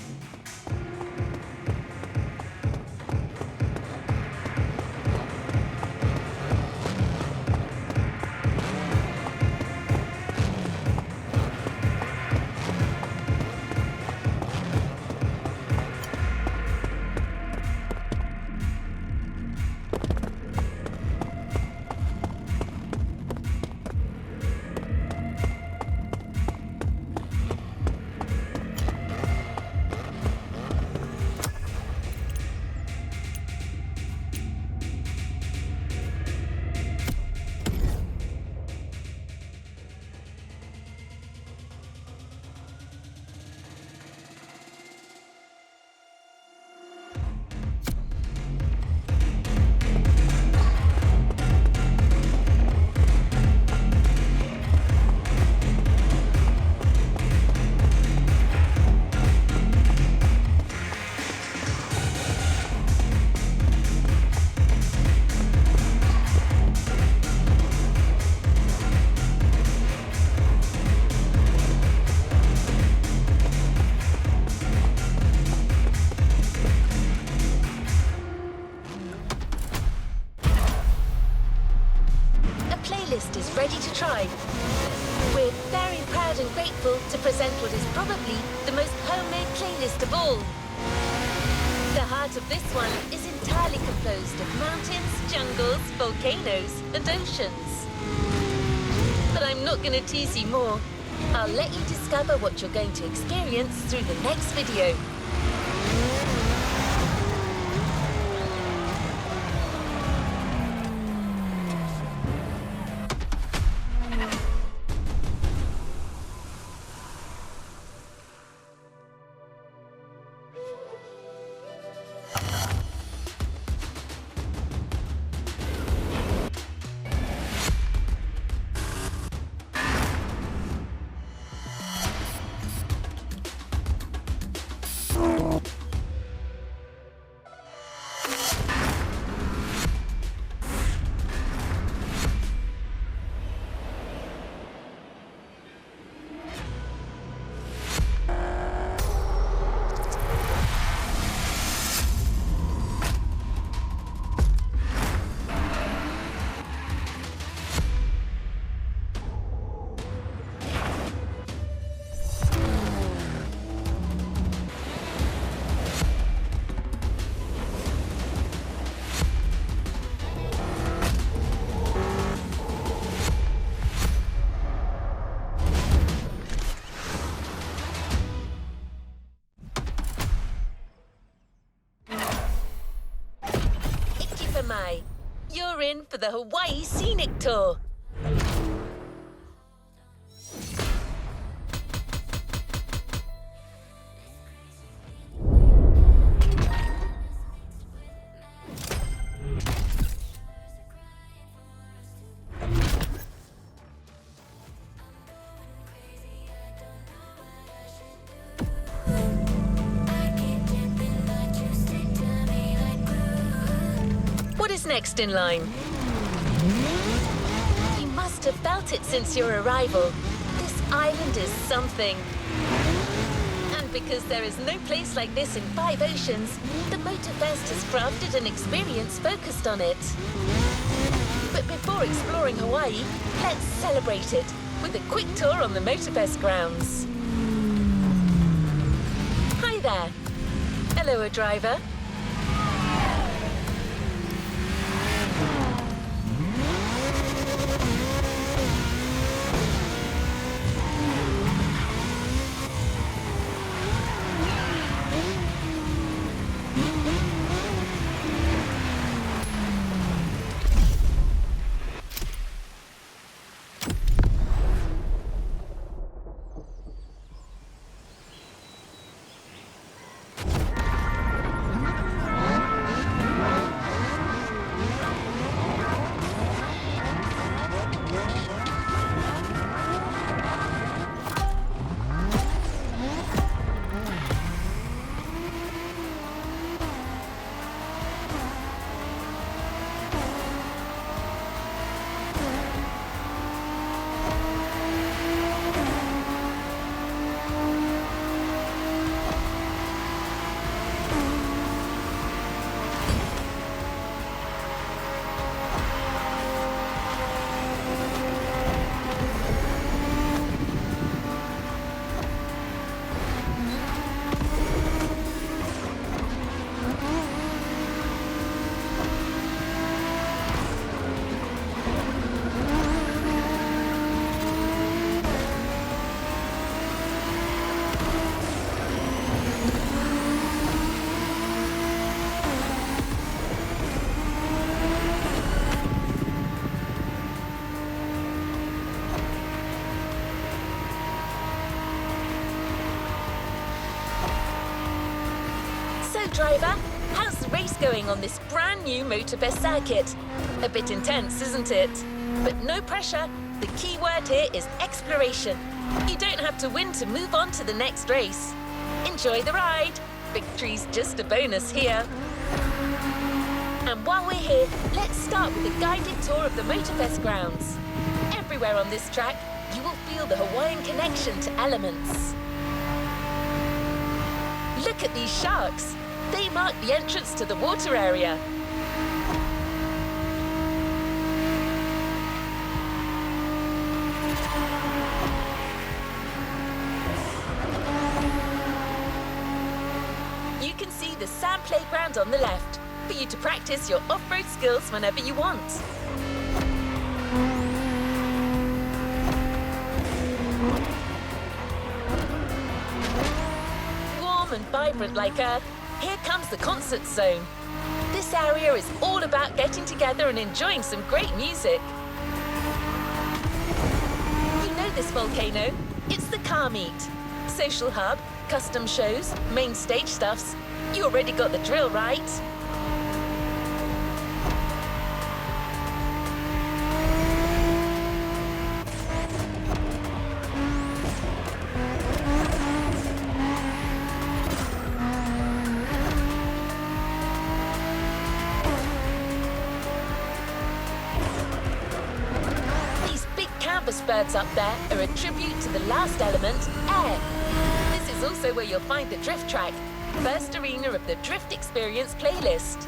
Ready to try. We're very proud and grateful to present what is probably the most homemade playlist of all. The heart of this one is entirely composed of mountains, jungles, volcanoes, and oceans. But I'm not going to tease you more. I'll let you discover what you're going to experience through the next video. you're in for the Hawaii Scenic Tour. What is next in line? You must have felt it since your arrival. This island is something. And because there is no place like this in 5 oceans, the Motorfest has crafted an experience focused on it. But before exploring Hawaii, let's celebrate it with a quick tour on the Motorfest grounds. Hi there. Hello, driver. Driver, how's the race going on this brand new Motorfest circuit? A bit intense, isn't it? But no pressure. The key word here is exploration. You don't have to win to move on to the next race. Enjoy the ride. Victory's just a bonus here. And while we're here, let's start with a guided tour of the Motorfest grounds. Everywhere on this track, you will feel the Hawaiian connection to elements. Look at these sharks. They mark the entrance to the water area. You can see the sand playground on the left for you to practice your off-road skills whenever you want. Warm and vibrant like Earth, here comes the concert zone. This area is all about getting together and enjoying some great music. You know this volcano? It's the car meet. Social hub, custom shows, main stage stuffs. You already got the drill, right? Birds up there are a tribute to the last element, air. This is also where you'll find the drift track, first arena of the Drift Experience playlist.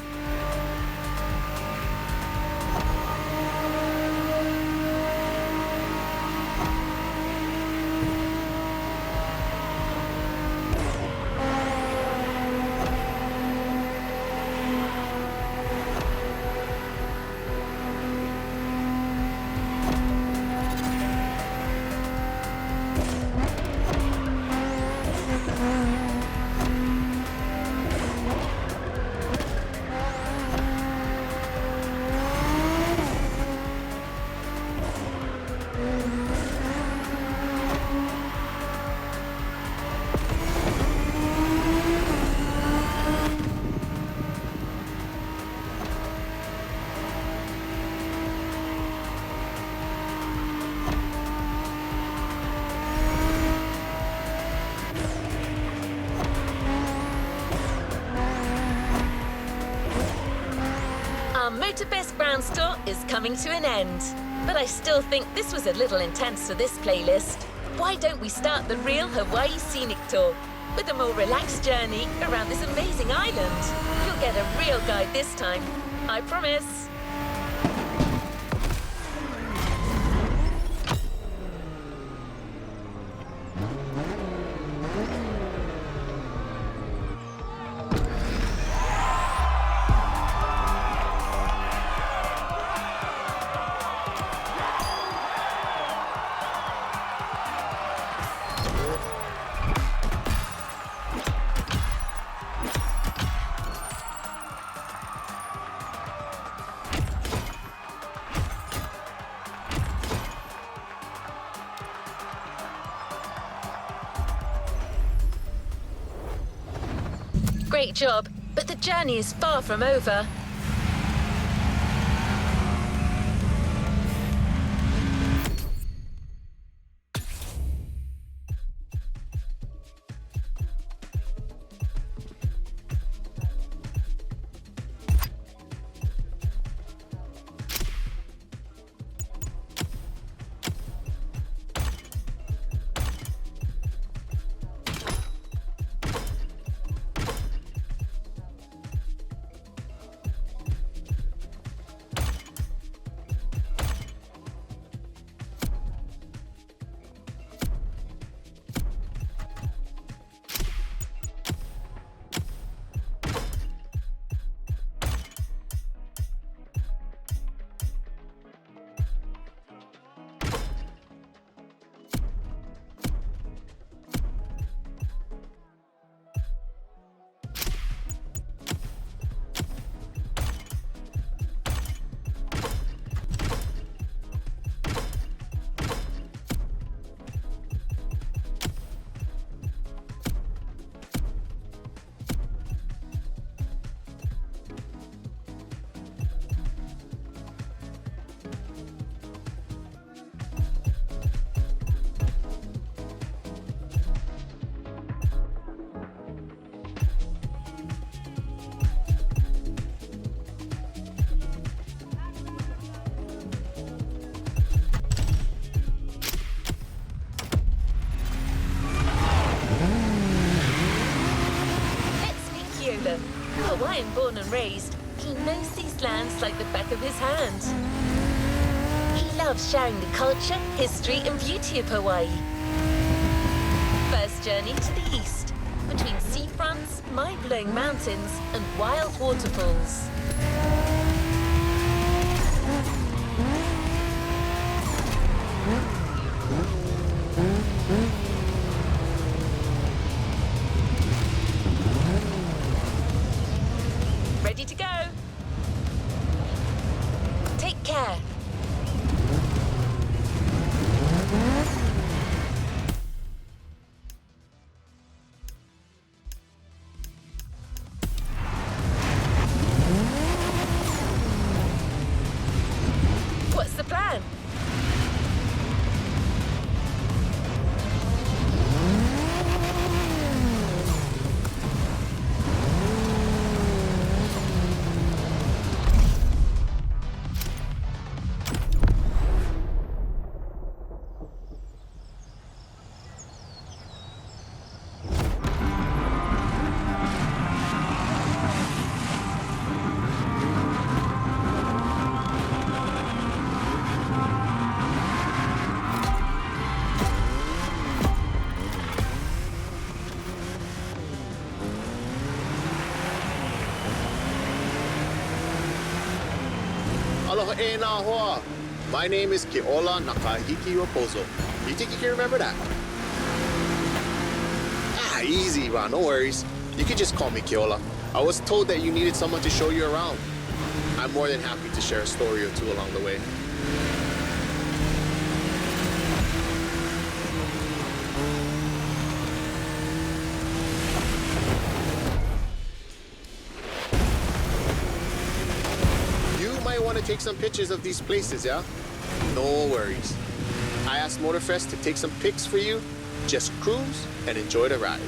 Grounds tour is coming to an end. But I still think this was a little intense for this playlist. Why don't we start the real Hawaii Scenic Tour with a more relaxed journey around this amazing island? You'll get a real guide this time, I promise. Great job, but the journey is far from over. Hawaiian born and raised, he knows these lands like the back of his hand. He loves sharing the culture, history and beauty of Hawaii. First journey to the east, between seafronts, mind-blowing mountains and wild waterfalls. Ready to go? Take care. What's the plan? Aloha. My name is Keola Nakahiki Raposo. You think you can remember that? Ah, easy, Ron. No worries. You can just call me Keola. I was told that you needed someone to show you around. I'm more than happy to share a story or two along the way. Take some pictures of these places, yeah? No worries. I asked Motorfest to take some pics for you. Just cruise and enjoy the ride.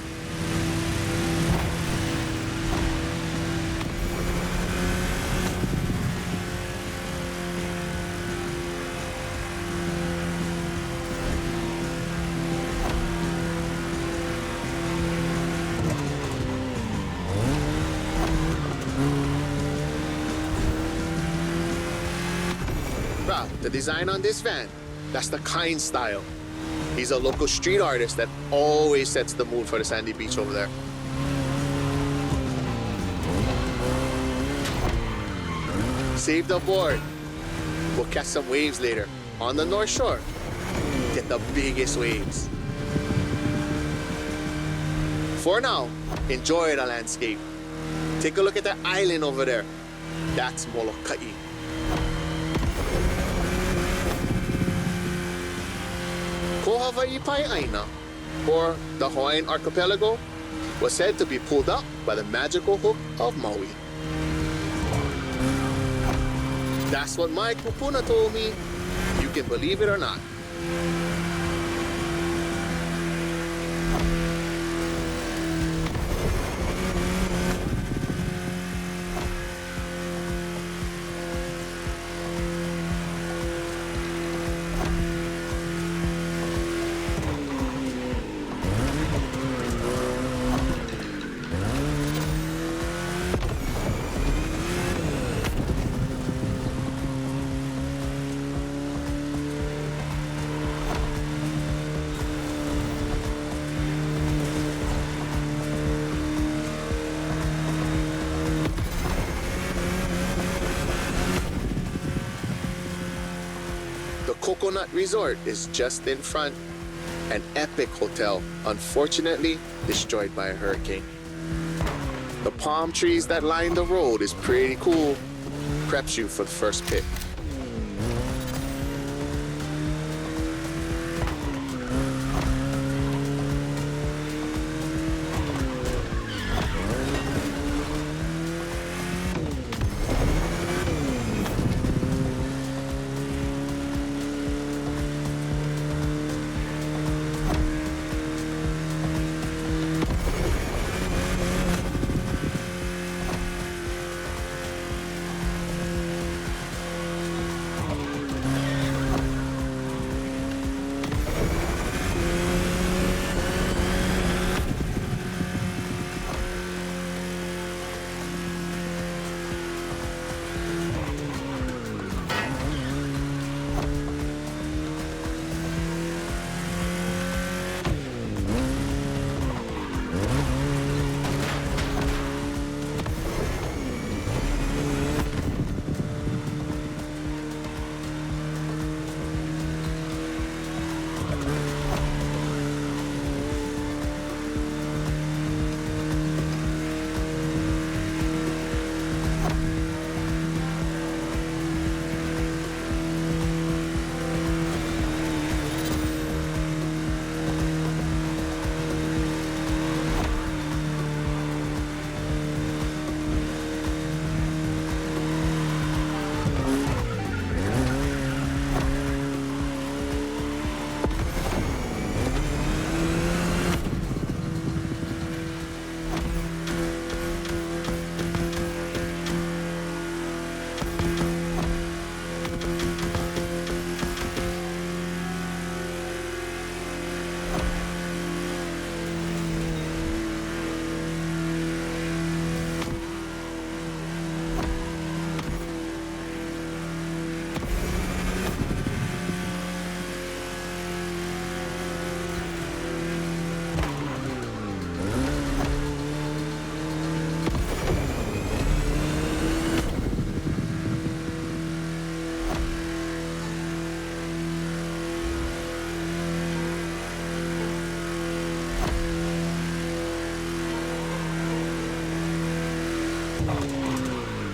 Bruh, the design on this van, that's the kind style. He's a local street artist that always sets the mood for the sandy beach over there. Save the board. We'll catch some waves later on the North Shore. Get the biggest waves. For now, enjoy the landscape. Take a look at that island over there. That's Molokai. Ko Hawaii Pai'aina, or the Hawaiian archipelago, was said to be pulled up by the magical hook of Maui. That's what my kupuna told me. You can believe it or not. Coconut Resort is just in front. An epic hotel, unfortunately destroyed by a hurricane. The palm trees that line the road is pretty cool. Preps you for the first pit.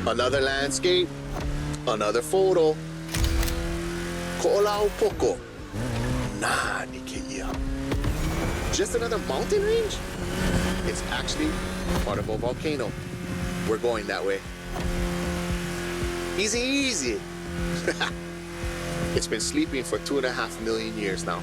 Another landscape, another photo. Ko'olau poko. Nani keia. Just another mountain range? It's actually part of a volcano. We're going that way. Easy, easy. It's been sleeping for 2.5 million years now.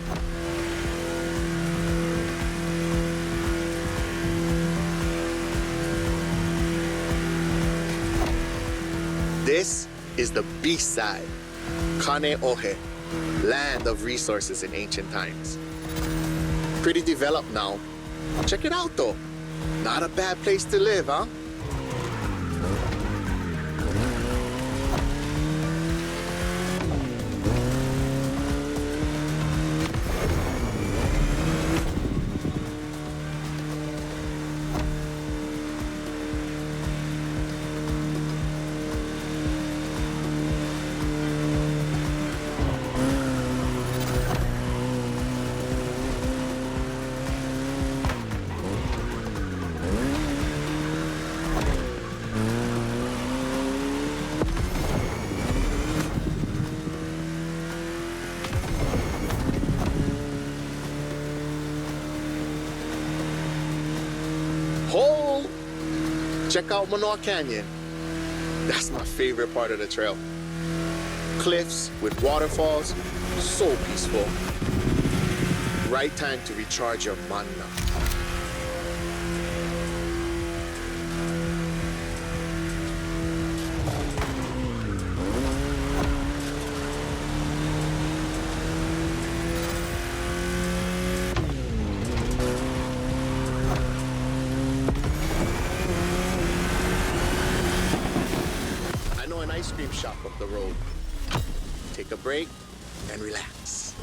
This is the beast side, Kaneohe, land of resources in ancient times. Pretty developed now. Check it out though. Not a bad place to live, huh? Check out Manoa Canyon. That's my favorite part of the trail. Cliffs with waterfalls, so peaceful. Right time to recharge your mana. I know an ice cream shop up the road. Take a break and relax.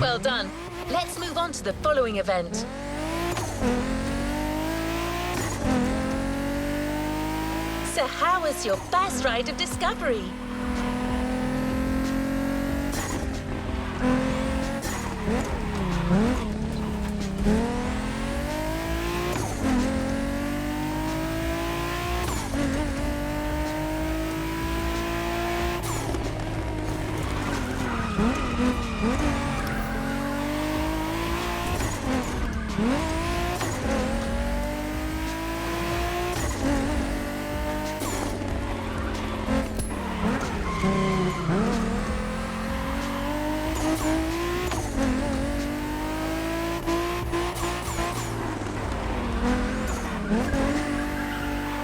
Well done. Let's move on to the following event. So how was your first ride of discovery?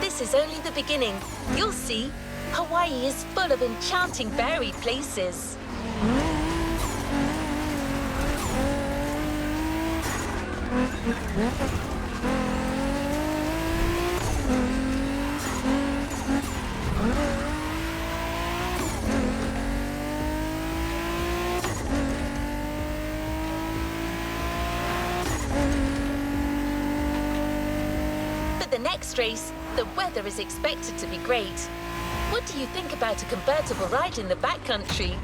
This is only the beginning. You'll see, Hawaii is full of enchanting varied places. For the next race, the weather is expected to be great. What do you think about a convertible ride in the backcountry?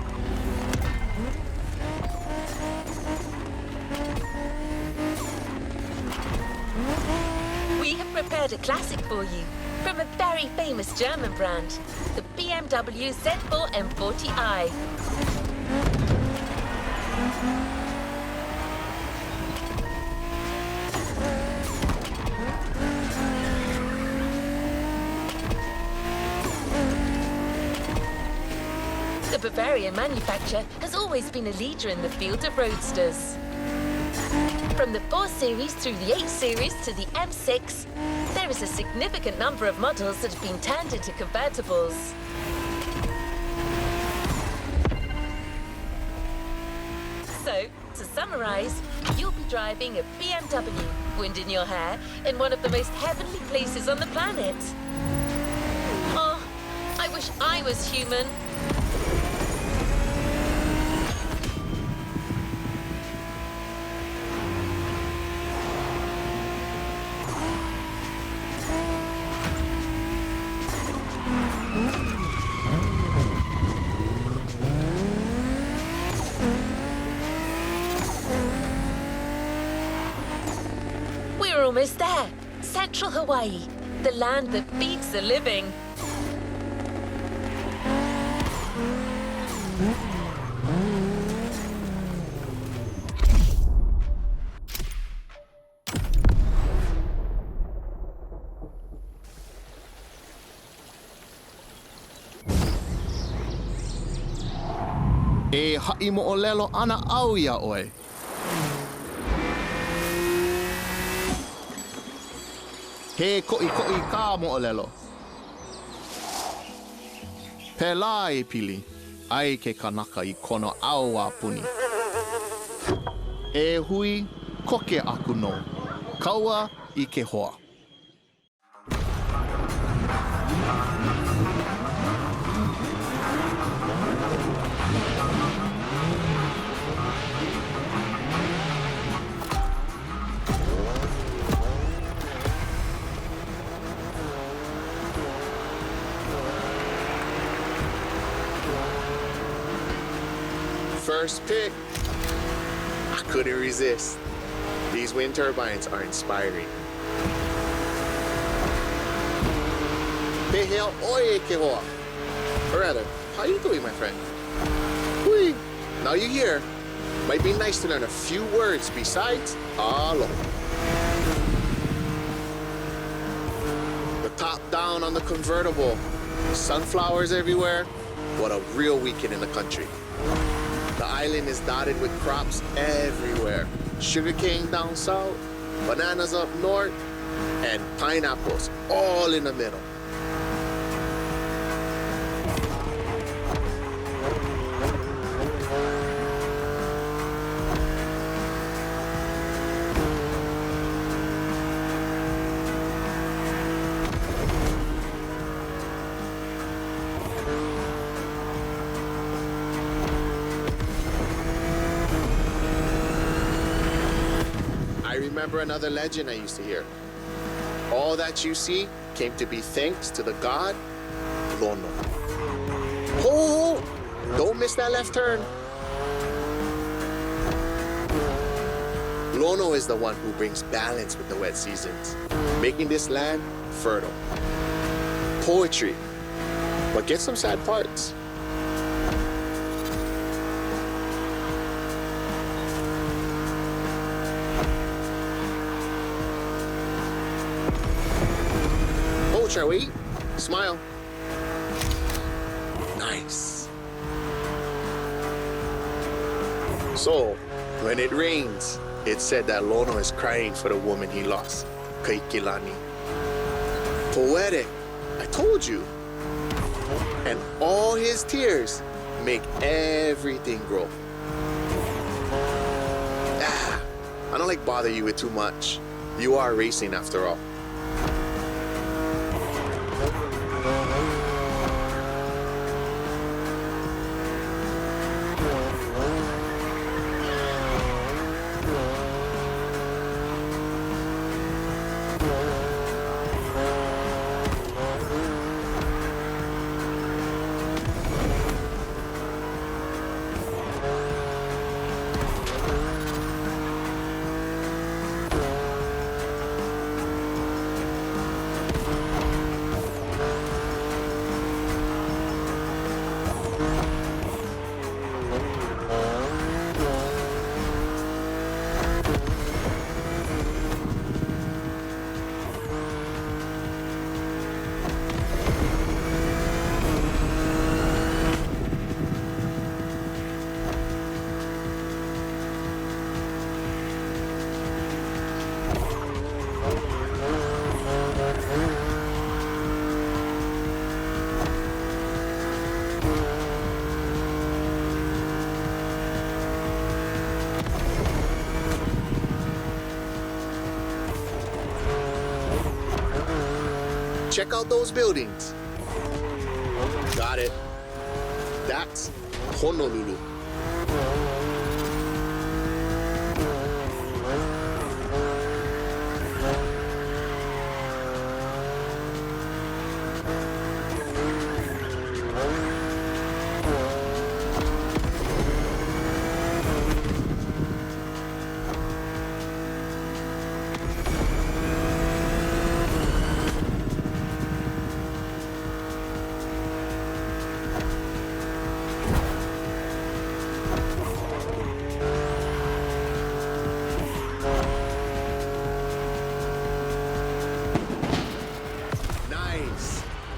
We have prepared a classic for you from a very famous German brand, the BMW Z4 M40i. The Bavarian manufacturer has always been a leader in the field of roadsters. From the 4 Series through the 8 Series to the M6, there is a significant number of models that have been turned into convertibles. So, to summarize, you'll be driving a BMW, wind in your hair, in one of the most heavenly places on the planet. Oh, I wish I was human. We're almost there. Central Hawaii, the land that feeds the living. E ha'i mo'olelo ana au ia oe. He ko'i ka mo'olelo. Pela e pili, ai ke kanaka I kono au a puni. E hui, koke aku no. Kaua I ke hoa. first pick. I couldn't resist. These wind turbines are inspiring. Peheo oye kehoa. Or rather, how you doing, my friend? Hui. Now you're here. Might be nice to learn a few words besides alo. The top down on the convertible. Sunflowers everywhere. What a real weekend in the country. The island is dotted with crops everywhere. Sugarcane down south, bananas up north, and pineapples all in the middle. I remember another legend I used to hear. All that you see came to be thanks to the god Lono. Oh, don't miss that left turn. Lono is the one who brings balance with the wet seasons, making this land fertile. Poetry, but get some sad parts. Shall we? Smile. Nice. So, when it rains, it's said that Lono is crying for the woman he lost, Kaikilani. Poetic, I told you. And all his tears make everything grow. I don't like bother you with too much. You are racing after all. Check out those buildings. Got it. That's Honolulu.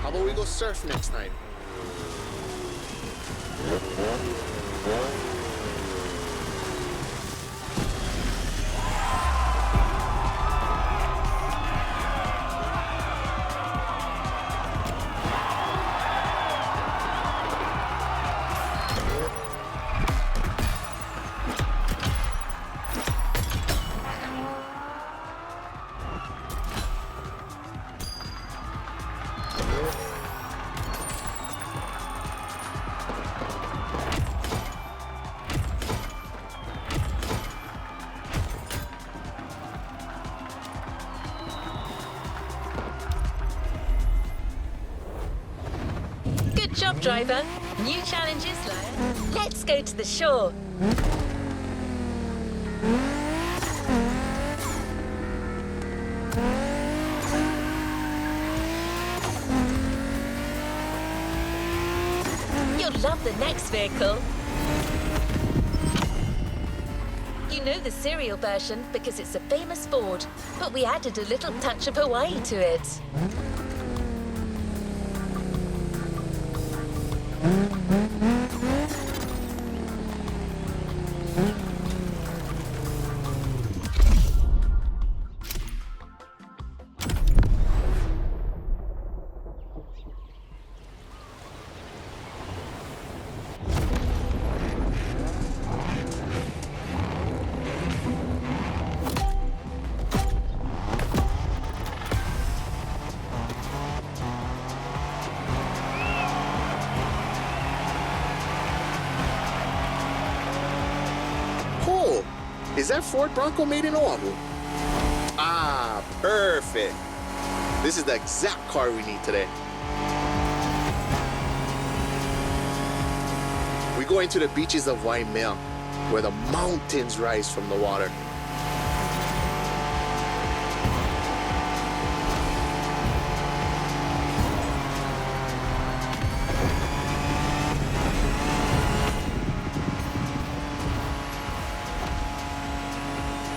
How about we go surf next time? Good job, driver. New challenges? Let's go to the shore. You'll love the next vehicle. You know the serial version because it's a famous Ford, but we added a little touch of Hawaii to it. Is that Ford Bronco made in Oahu? Ah, perfect. This is the exact car we need today. We're going to the beaches of Waimanalo, where the mountains rise from the water.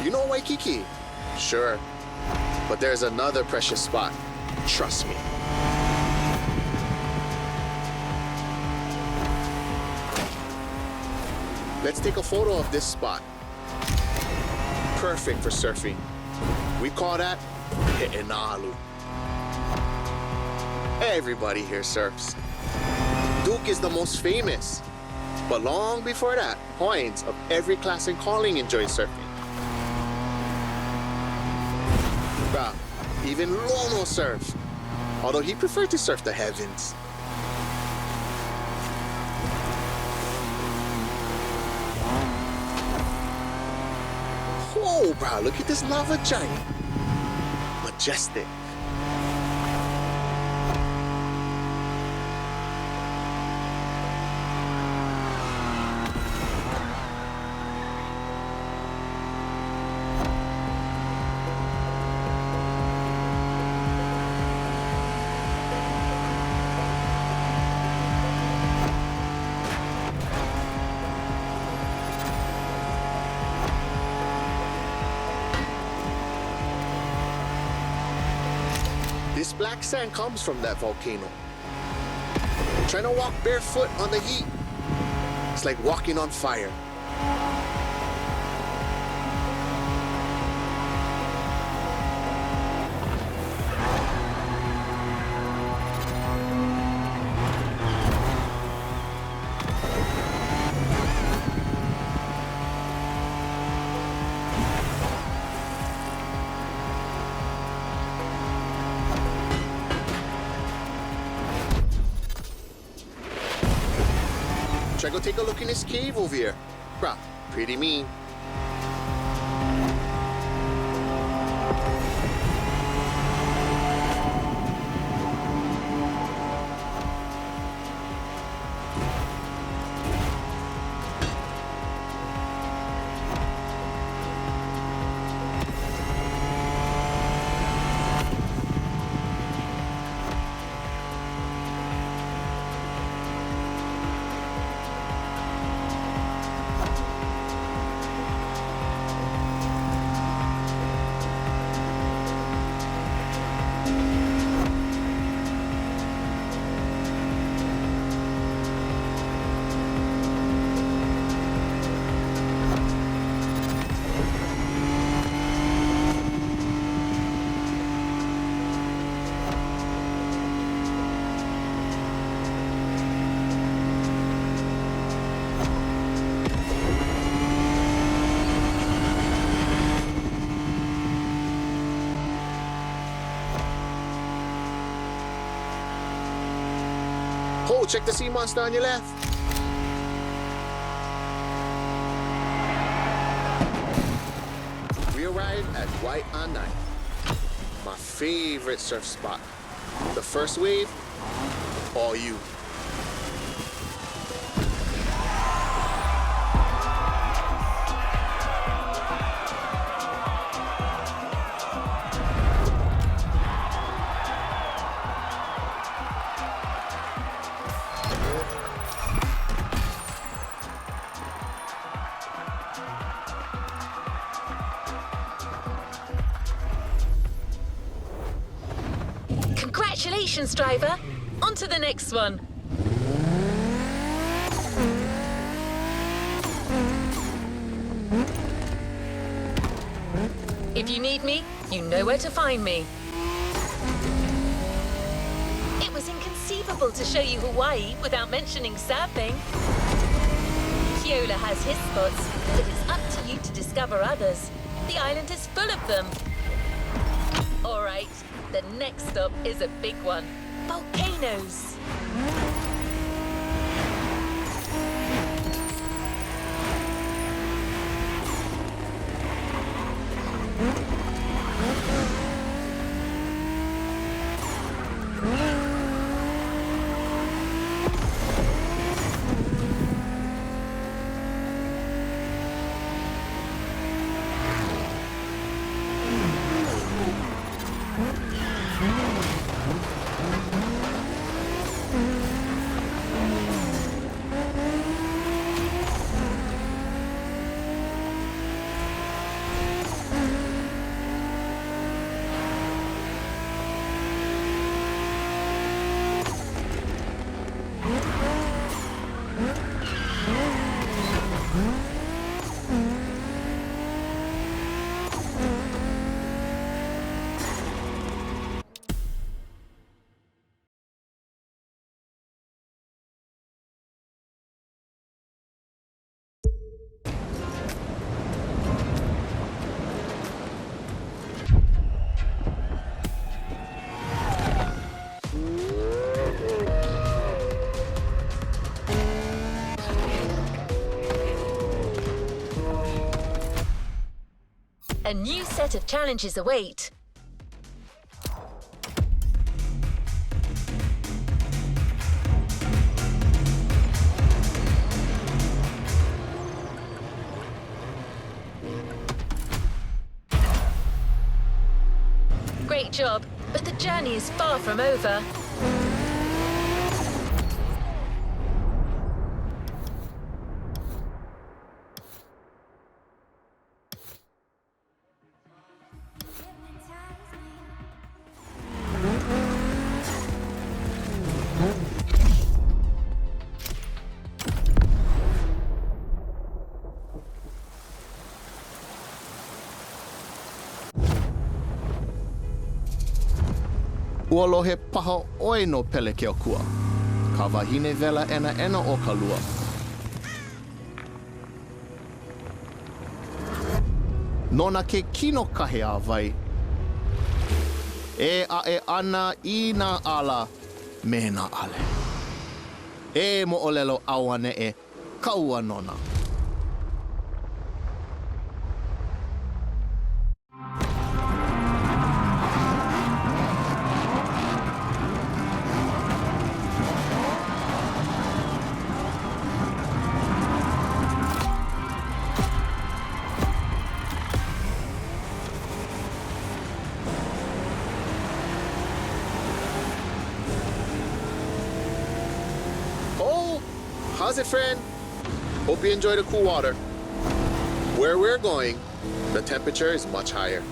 You know Waikiki? Sure. But there's another precious spot. Trust me. Let's take a photo of this spot. Perfect for surfing. We call that Honolulu. Everybody here surfs. Duke is the most famous. But long before that, Hawaiians of every class and calling enjoyed surfing. Bruh, even Lono surfed, although he preferred to surf the heavens. Oh, bruh, look at this lava giant. Majestic. This black sand comes from that volcano. Trying to walk barefoot on the heat, it's like walking on fire. Try go take a look in this cave over here. Bruh, pretty mean. Oh, check the sea monster on your left. We arrived at Waimanalo, my favorite surf spot. The first wave, all you. Patience, driver. On to the next one. If you need me, you know where to find me. It was inconceivable to show you Hawaii without mentioning surfing. Fiola has his spots, but it's up to you to discover others. The island is full of them. All right, the next stop is a big one. Volcanoes. A new set of challenges await. Great job, but the journey is far from over. Ua lohe paha oi no pele ke o kua. Ka wahine vela ena o ka lua. Nona ke kino kahe a vai. E a e ana I na ala me na ale. E mo olelo awane e kaua nona. How's it, friend? Hope you enjoy the cool water. Where we're going, the temperature is much higher.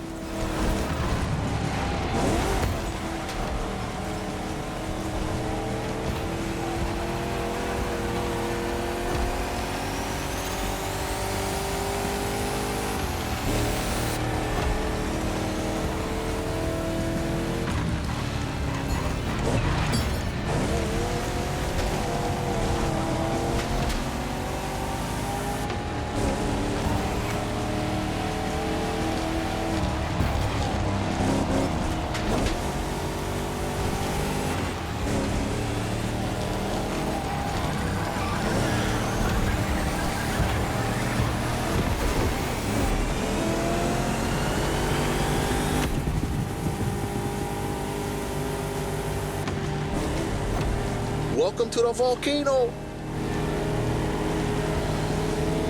Welcome to the volcano.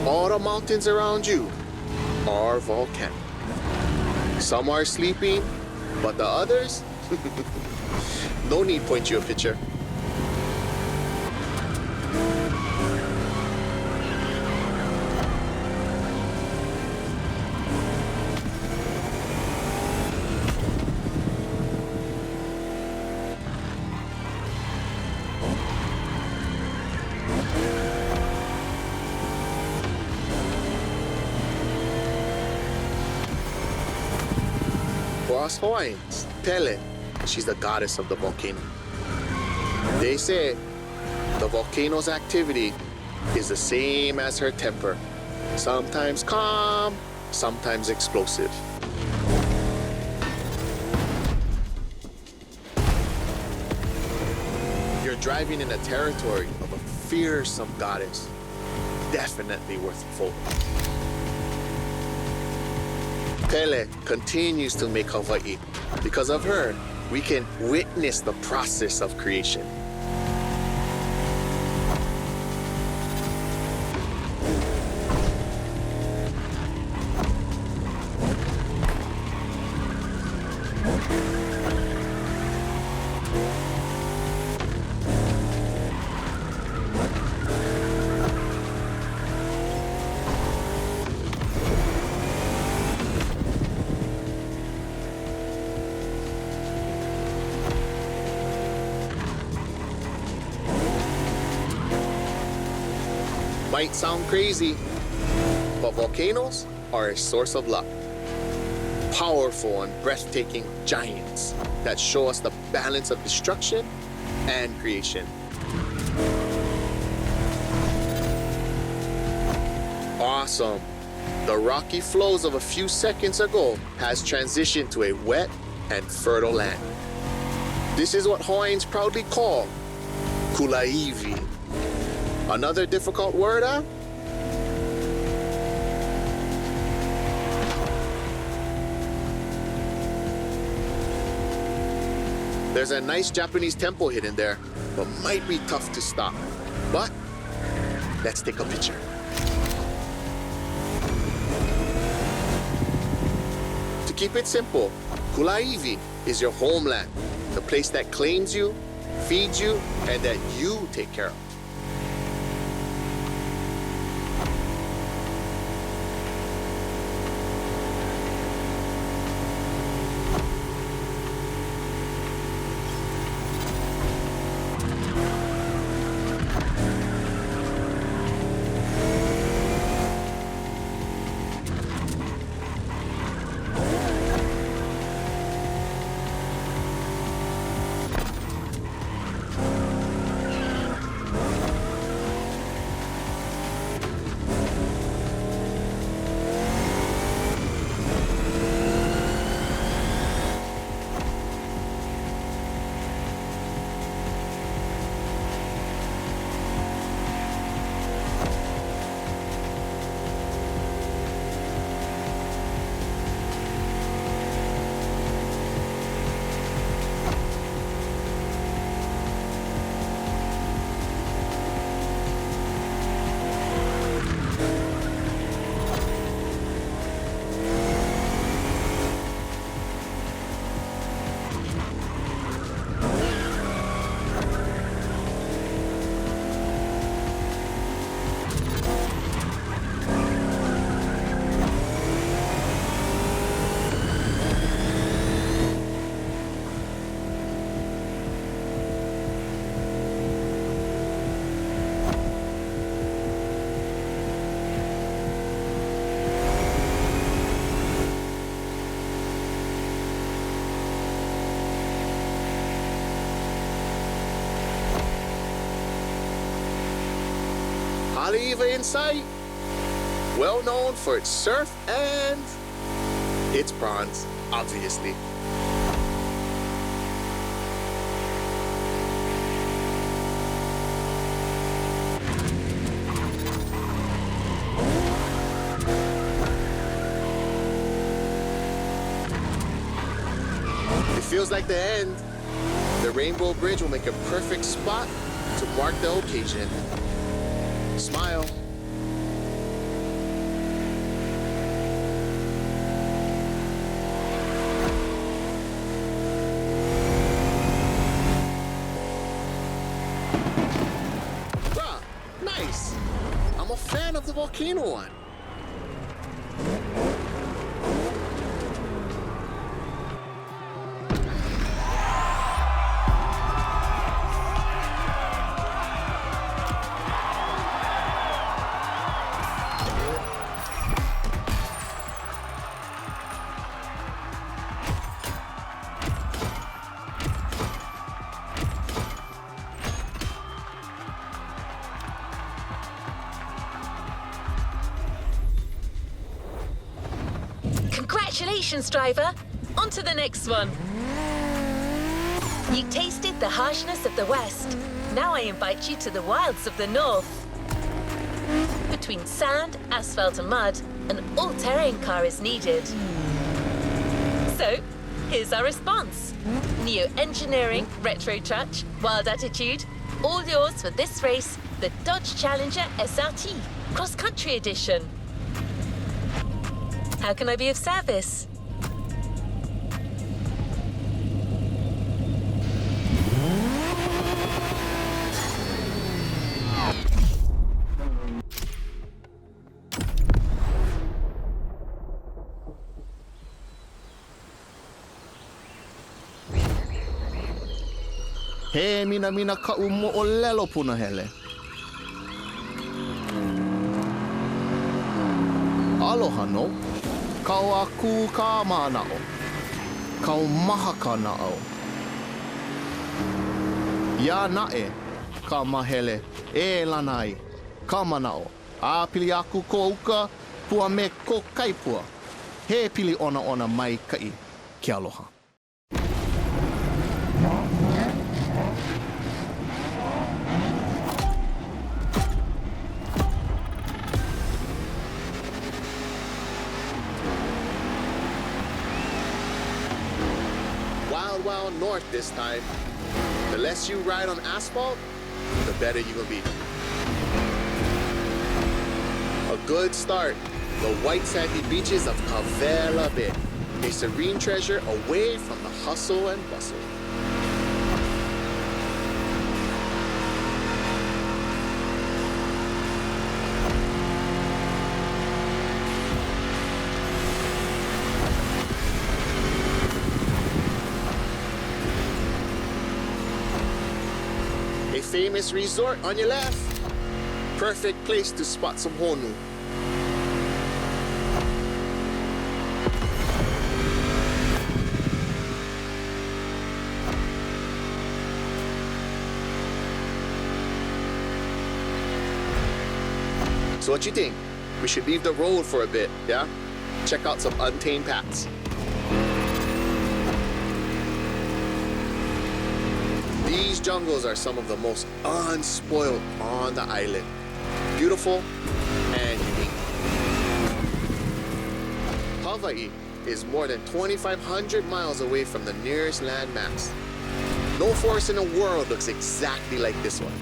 All the mountains around you are volcanic. Some are sleeping, but the others, no need point you a picture. For us Hawaiians, Pele, she's the goddess of the volcano. They say the volcano's activity is the same as her temper. Sometimes calm, sometimes explosive. You're driving in a territory of a fearsome goddess. Definitely worth a photo. Pele continues to make Hawaii. Because of her, we can witness the process of creation. Might sound crazy, but volcanoes are a source of luck. Powerful and breathtaking giants that show us the balance of destruction and creation. Awesome. The rocky flows of a few seconds ago has transitioned to a wet and fertile land. This is what Hawaiians proudly call Kulaivi. Another difficult word, huh? There's a nice Japanese temple hidden there, but might be tough to stop. But let's take a picture. To keep it simple, Kulaivi is your homeland, the place that claims you, feeds you, and that you take care of. Haleiwa in sight, well known for its surf and its prawns, obviously. It feels like the end. The Rainbow Bridge will make a perfect spot to mark the occasion. Smile. Bruh, nice. I'm a fan of the volcano one. Congratulations, driver. On to the next one. You tasted the harshness of the West. Now I invite you to the wilds of the North. Between sand, asphalt and mud, an all-terrain car is needed. So, here's our response. Neo-engineering, retro touch, wild attitude, all yours for this race, the Dodge Challenger SRT, cross-country edition. How can I be of service? He mina ka umo o lelo puna hele. Aloha no. Kau aku ka manao. Kau maha ka nao. Ya nae ka mahele e lanai ka manao. A pili aku ko uka pua me ko kaipua. He pili ona mai kai ke aloha. Wild north this time. The less you ride on asphalt, the better you will be. A good start. The white sandy beaches of Kavela Bay. A serene treasure away from the hustle and bustle. Famous resort on your left. Perfect place to spot some honu. So what you think? We should leave the road for a bit, yeah? Check out some untamed paths. These jungles are some of the most unspoiled on the island. Beautiful and unique. Hawaii is more than 2,500 miles away from the nearest landmass. No forest in the world looks exactly like this one.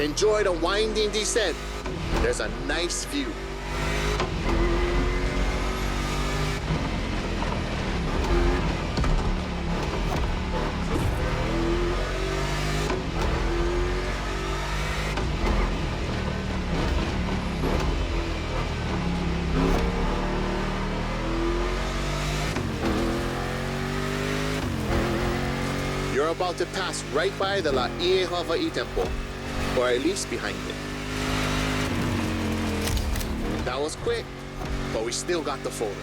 Enjoy the winding descent. There's a nice view. You're about to pass right by the Laie Hawaii Temple, or at least behind it. That was quick, but we still got the photo.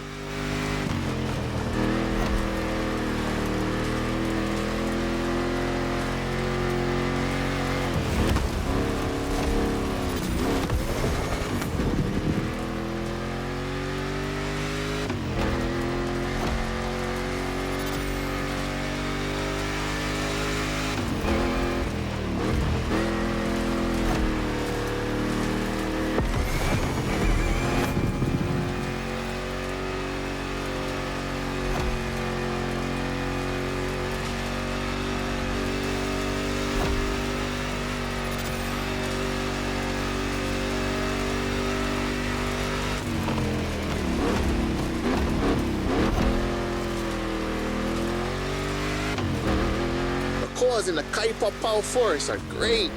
doors in the Kaipa Power Forest are great.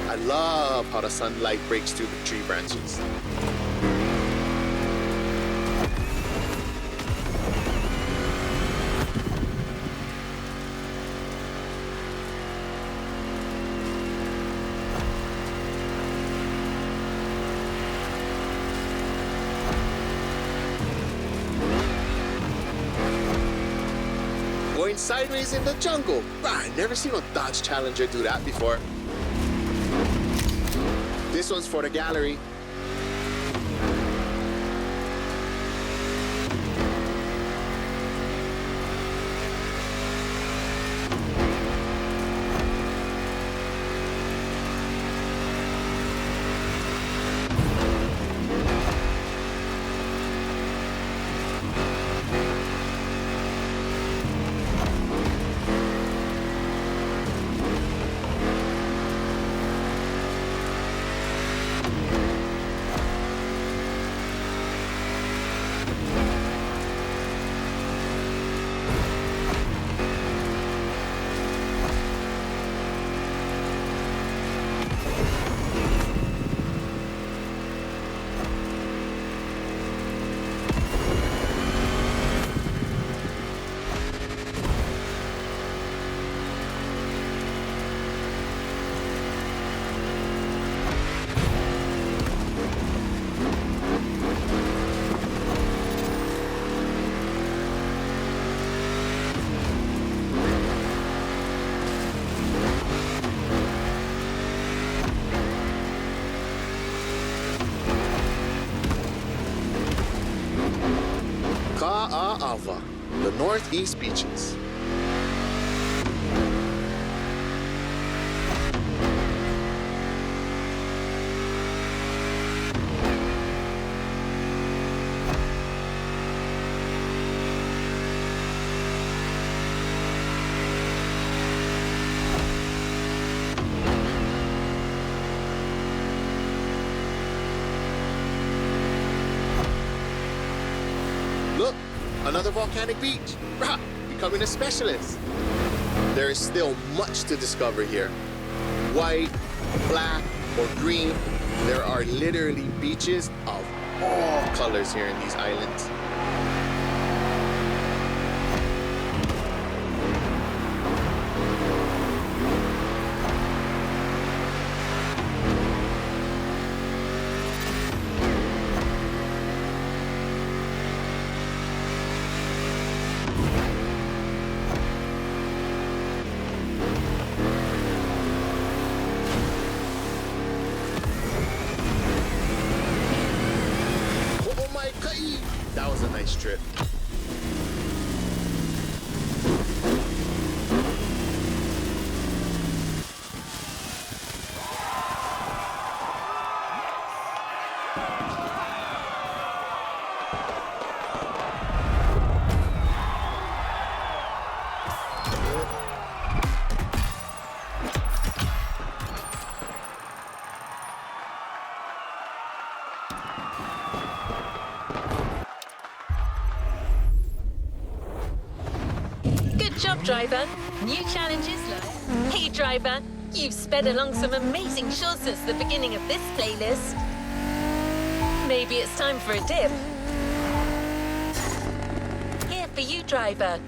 I love how the sunlight breaks through the tree branches. Going sideways in the jungle. I never seen a Dodge Challenger do that before. This one's for the gallery. Ka'a'awa, the northeast beaches. Look, another volcanic beach. Rah, becoming a specialist. There is still much to discover here. White, black, or green, there are literally beaches of all colors here in these islands. That was a nice trip. Job, driver. New challenges live. Hey, driver. You've sped along some amazing shots since the beginning of this playlist. Maybe it's time for a dip. Here for you, driver.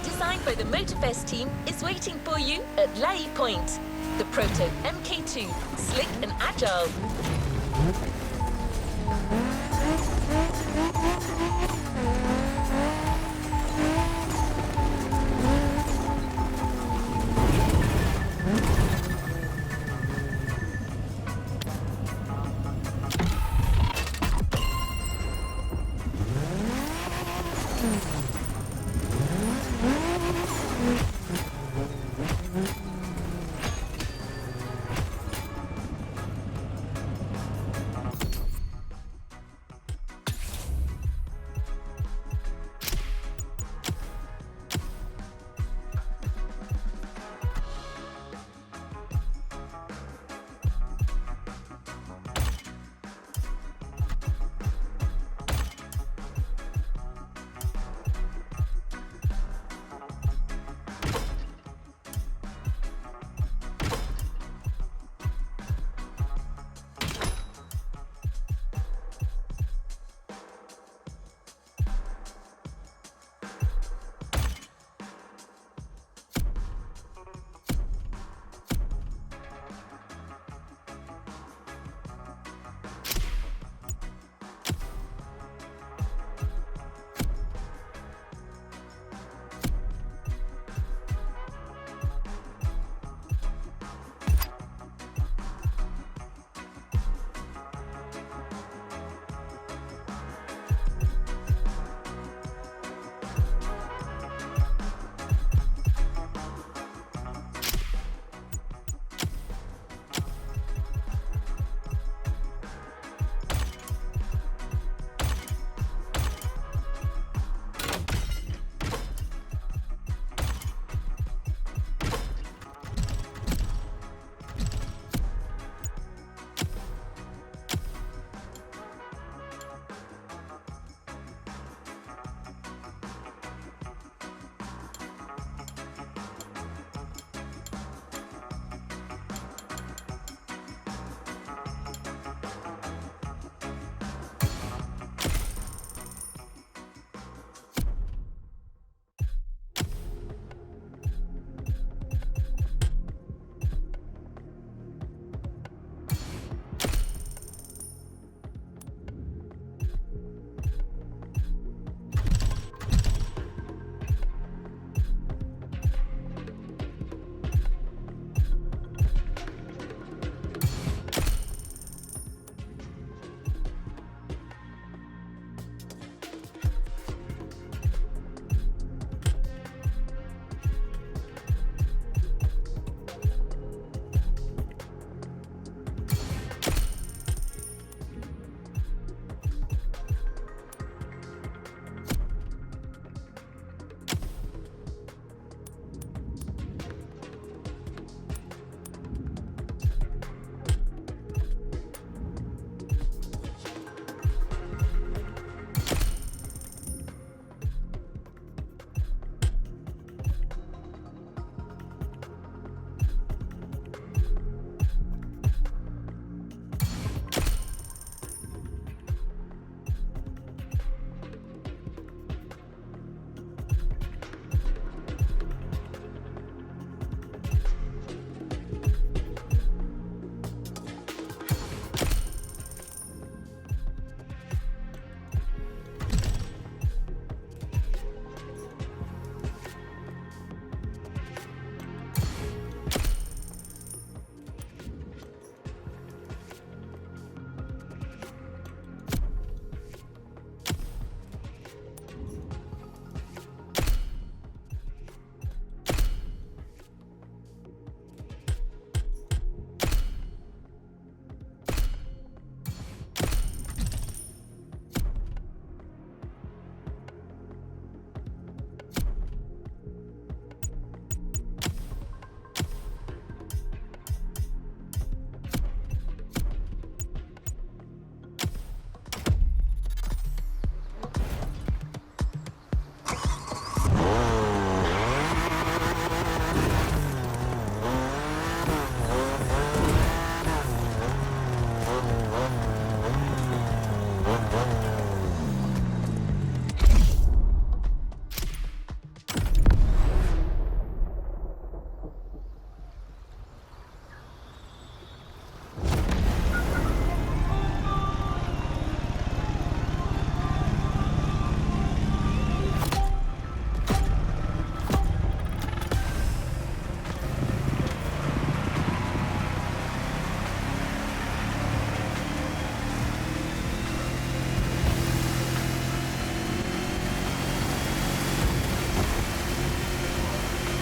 Designed by the Motorfest team is waiting for you at Lai Point. The Proto MK2, slick and agile.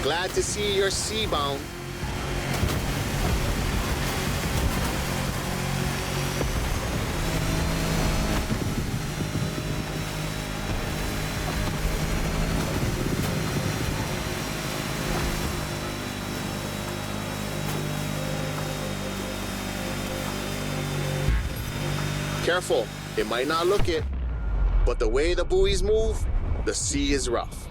Glad to see you're seabound. Careful, it might not look it, but the way the buoys move, the sea is rough.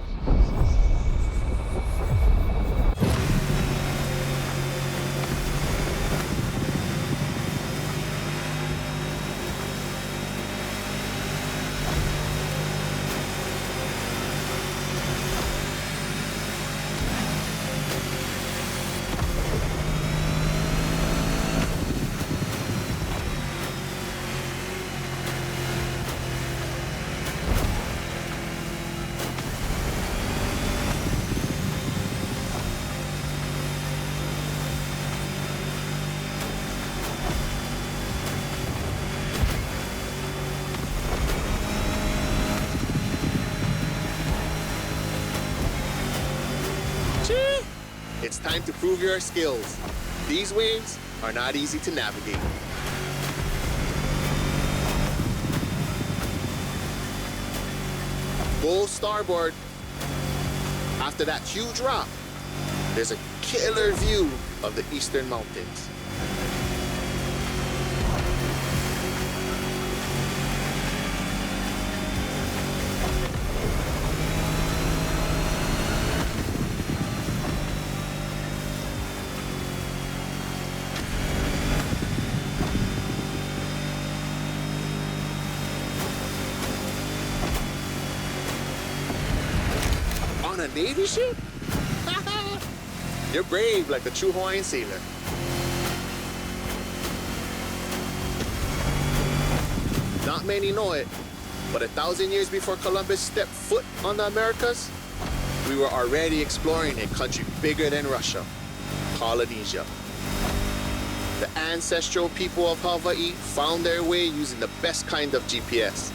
It's time to prove your skills. These waves are not easy to navigate. Full starboard. After that huge rock, there's a killer view of the eastern mountains. A Navy ship? You're brave like a true Hawaiian sailor. Not many know it, but 1,000 years before Columbus stepped foot on the Americas, we were already exploring a country bigger than Russia, Polynesia. The ancestral people of Hawaii found their way using the best kind of GPS,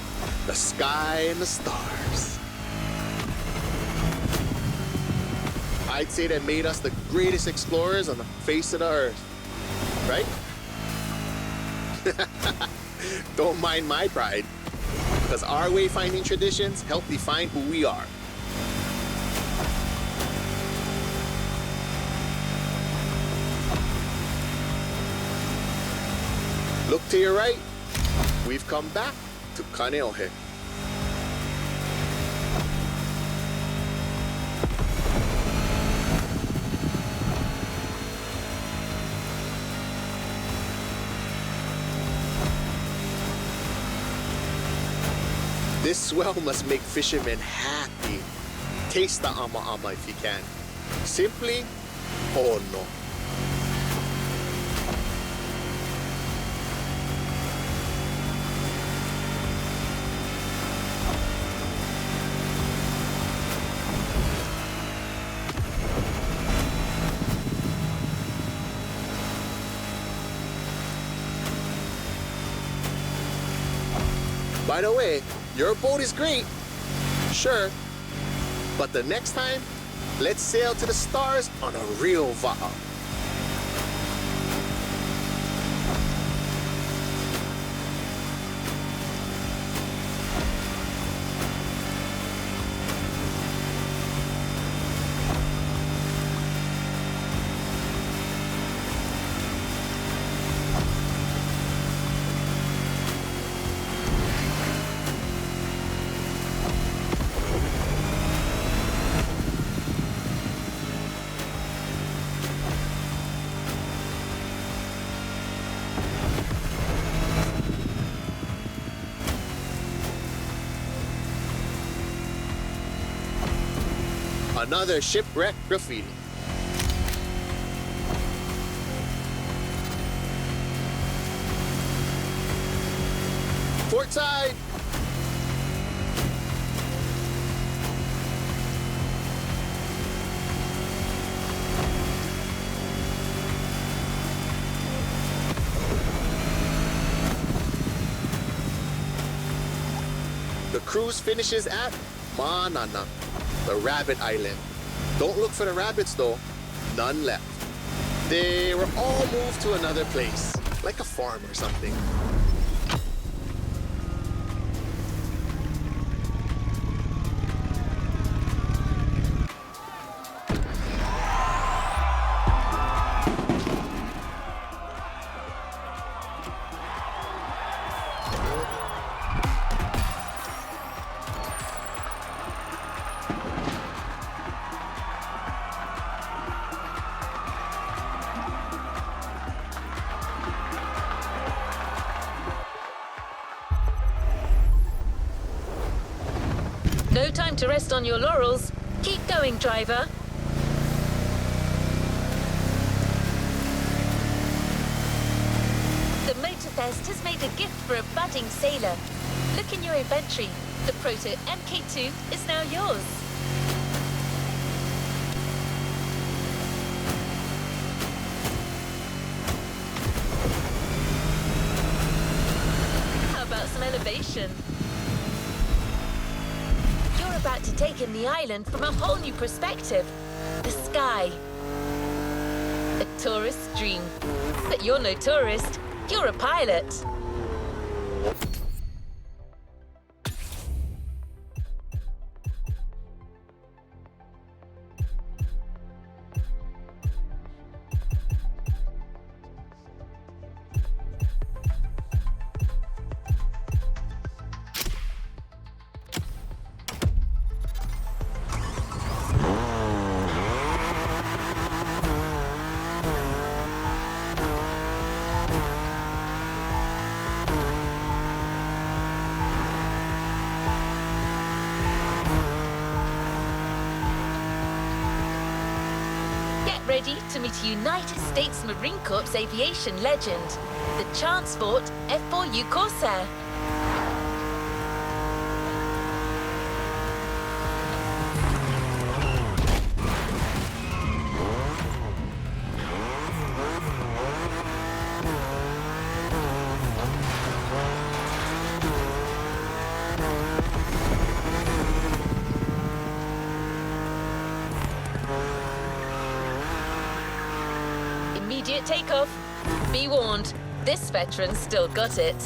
the sky and the stars. I'd say that made us the greatest explorers on the face of the earth, right? Don't mind my pride, because our wayfinding traditions help define who we are. Look to your right, we've come back to Kaneohe. This swell must make fishermen happy. Taste the ama-ama if you can. Simply, oh no. By the way, your boat is great, sure, but the next time, let's sail to the stars on a real va'a. Another shipwreck graffiti. Port side! The cruise finishes at Ma'anana, the Rabbit Island. Don't look for the rabbits though. None left. They were all moved to another place, like a farm or something. No time to rest on your laurels. Keep going, driver. The Motorfest has made a gift for a budding sailor. Look in your inventory. The Proto MK2 is now yours. How about some elevation? You're about to take in the island from a whole new perspective. The sky. A tourist's dream. But you're no tourist. You're a pilot. Ready to meet a United States Marine Corps aviation legend, the Transport F4U Corsair. Immediate takeoff. Be warned, this veteran's still got it.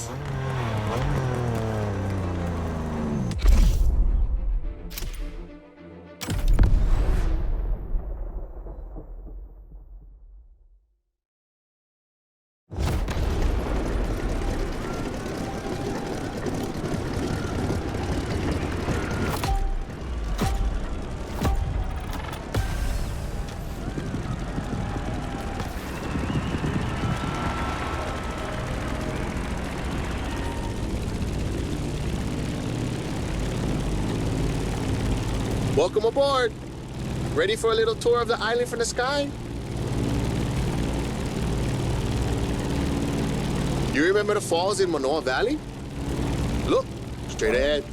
Welcome aboard. Ready for a little tour of the island from the sky? You remember the falls in Manoa Valley? Look, straight ahead.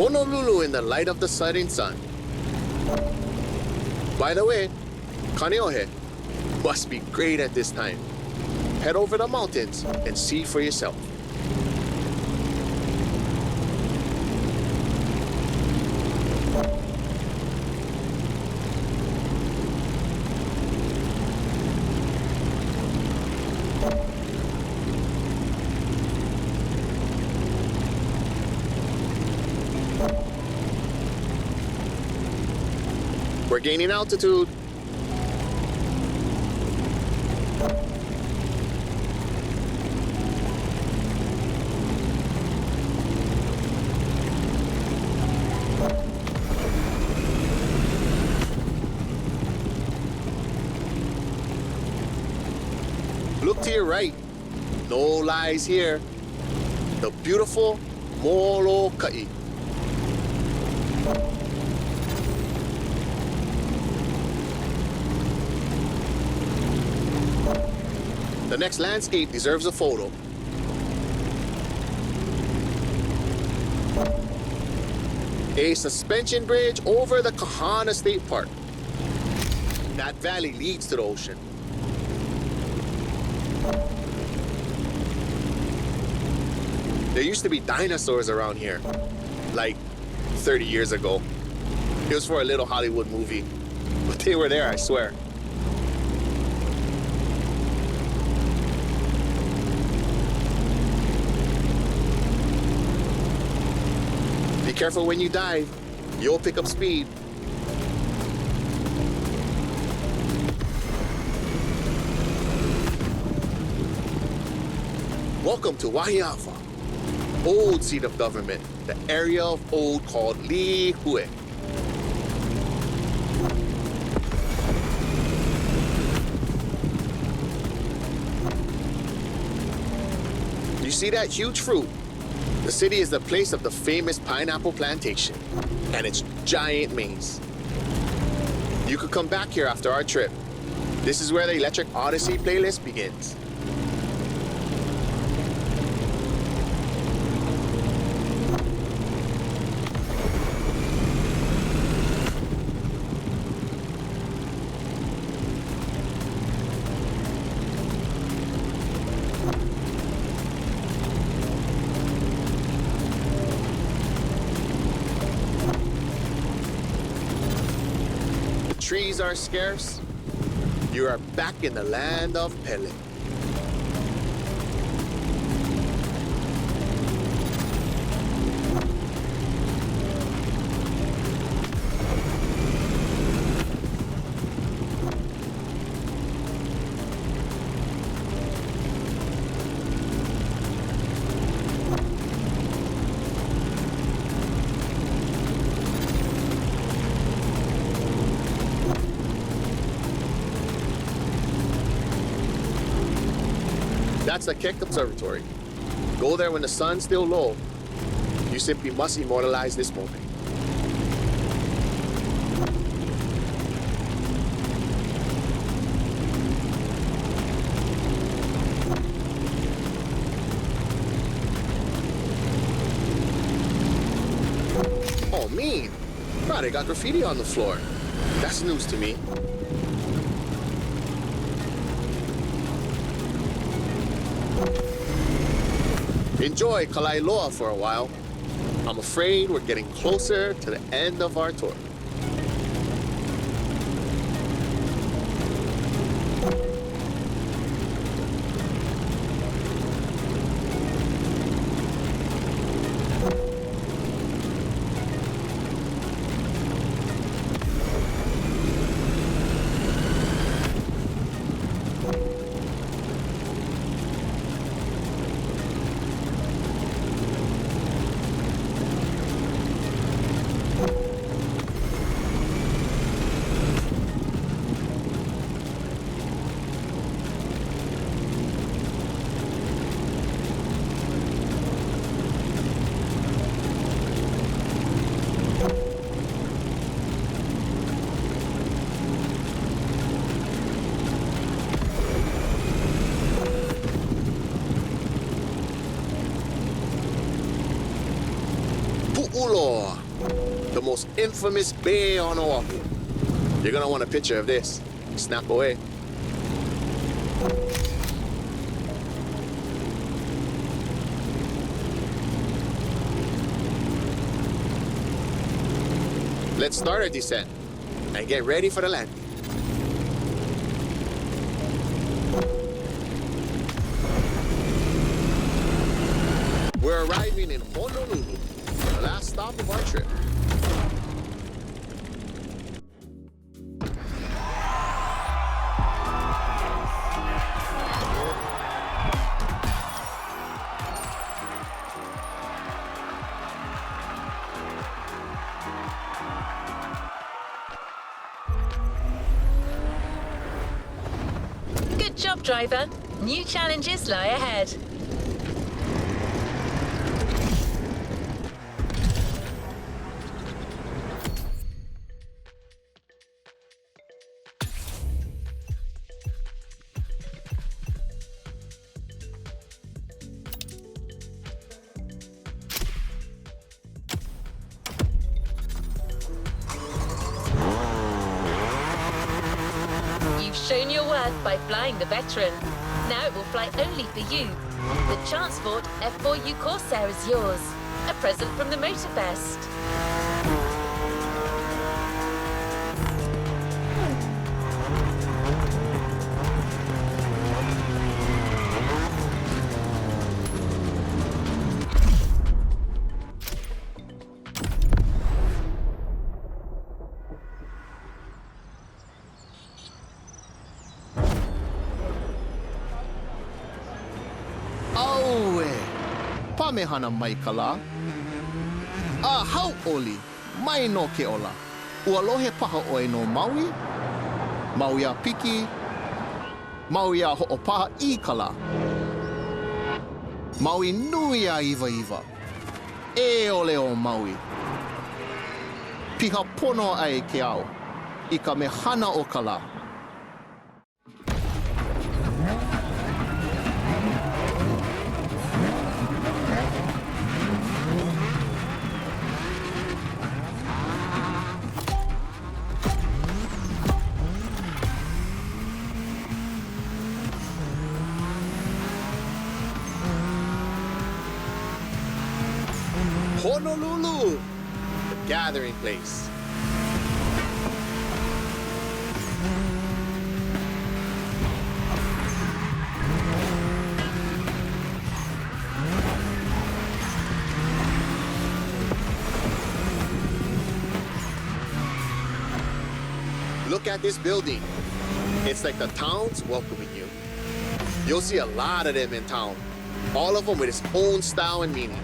Honolulu in the light of the setting sun. By the way, Kaneohe must be great at this time. Head over the mountains and see for yourself. We're gaining altitude. Look to your right. No lies here. The beautiful Molokai. The next landscape deserves a photo. A suspension bridge over the Kahana State Park. That valley leads to the ocean. There used to be dinosaurs around here, like 30 years ago. It was for a little Hollywood movie, but they were there, I swear. Be careful when you dive. You'll pick up speed. Welcome to Wahiafa, old seat of government, the area of old called Lihue. You see that huge fruit? The city is the place of the famous pineapple plantation and its giant maze. You could come back here after our trip. This is where the Electric Odyssey playlist begins. Trees are scarce. You are back in the land of Pele. That's the Keck Observatory. Go there when the sun's still low. You simply must immortalize this moment. Oh, mean. Bro, they got graffiti on the floor. That's news to me. Enjoy Kalailoa for a while. I'm afraid we're getting closer to the end of our tour. The most infamous bay on Oahu. You're gonna want a picture of this. Snap away. Let's start our descent and get ready for the landing. We're arriving in Honolulu, the last stop of our trip. Good job, driver. New challenges lie ahead. You've shown your worth by flying the Veteran. Now it will fly only for you. The Transport F4U Corsair is yours. A present from the Motorfest. Pamehana Maikala. How oli, mai no ke ola. Ualohe paha oe no Maui. Maui a piki. Maui a ho'opaha I kala. Maui nui a iwa iwa. E ole o Maui. Piha pono ai ke ao. I ka mehana o kala. Honolulu, the gathering place. Look at this building. It's like the town's welcoming you. You'll see a lot of them in town, all of them with its own style and meaning.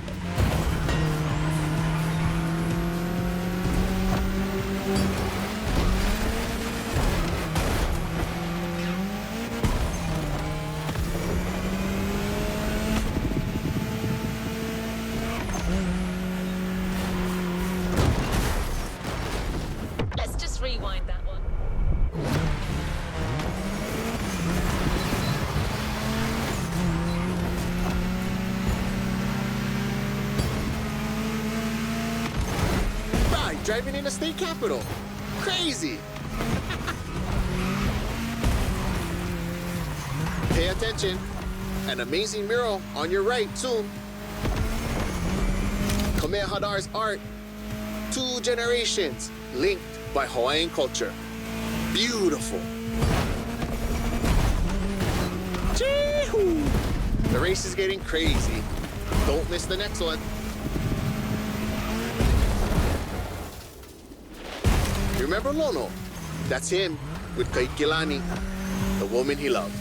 Let's just rewind that one. Right, driving in the state capital. Crazy. Pay attention. An amazing mural on your right soon. Kamehameha's art. 2 generations linked by Hawaiian culture. Beautiful. Chee-hoo. The race is getting crazy. Don't miss the next one. You remember Lono? That's him with Kaikilani, the woman he loved.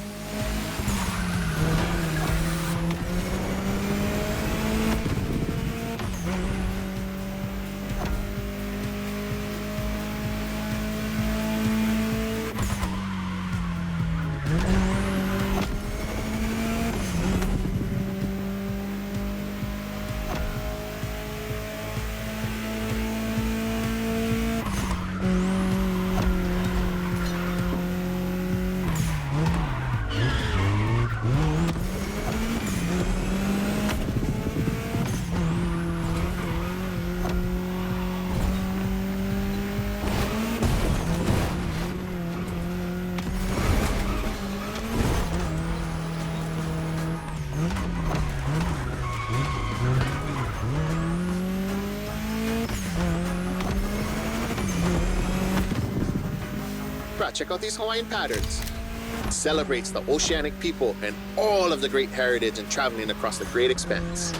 Check out these Hawaiian patterns. It celebrates the oceanic people and all of the great heritage and traveling across the great expanse.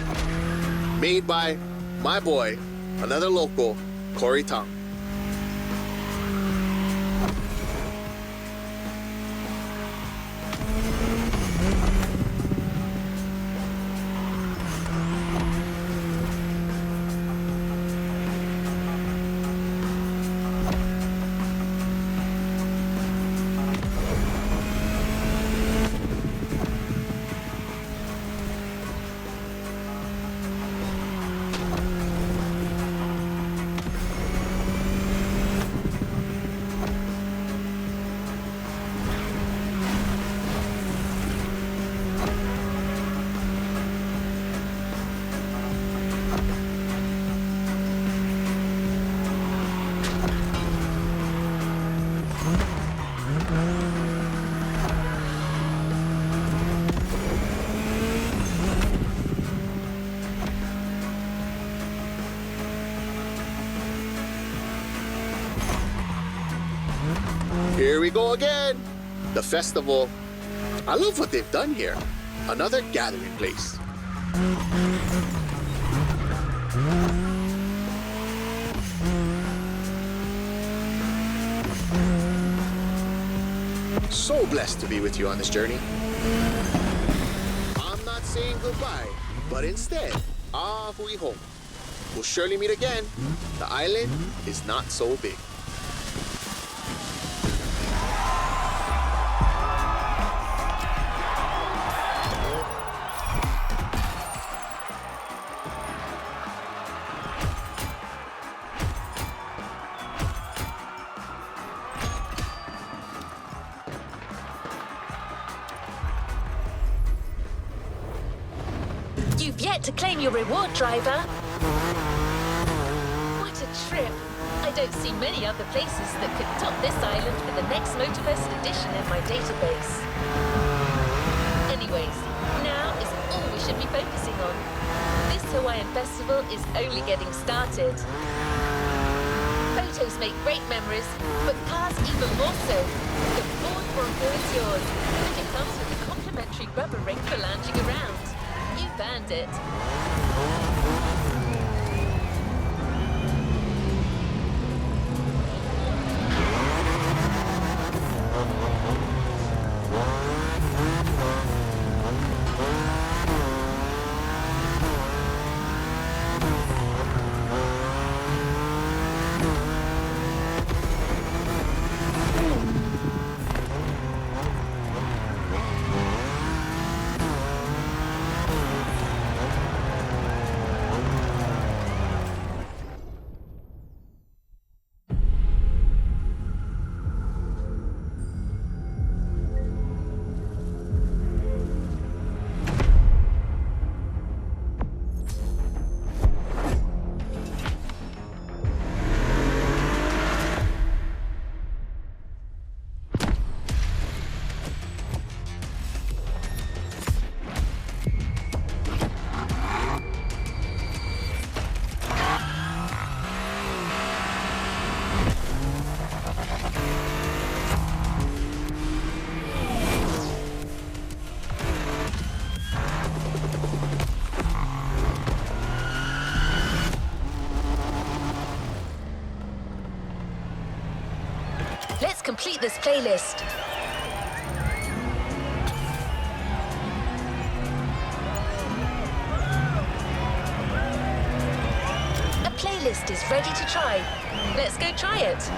Made by my boy, another local, Corey Tong. Here we go again. The festival. I love what they've done here. Another gathering place. So blessed to be with you on this journey. I'm not saying goodbye, but instead, hui home. We'll surely meet again. The island is not so big. You've yet to claim your reward, driver. What a trip. I don't see many other places that could top this island for the next Motorfest edition in my database. Anyways, now is all we should be focusing on. This Hawaiian festival is only getting started. Photos make great memories, but cars even more so. The Ford Bronco is yours, and it comes with a complimentary rubber ring for lounging around. You've earned it. Let's complete this playlist. A playlist is ready to try. Let's go try it.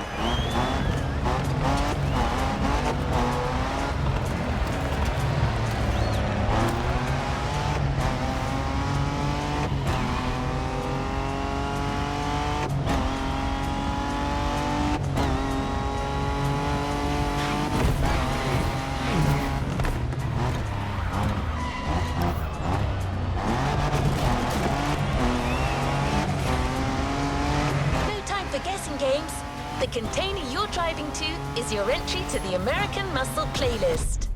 Games. The container you're driving to is your entry to the American Muscle playlist.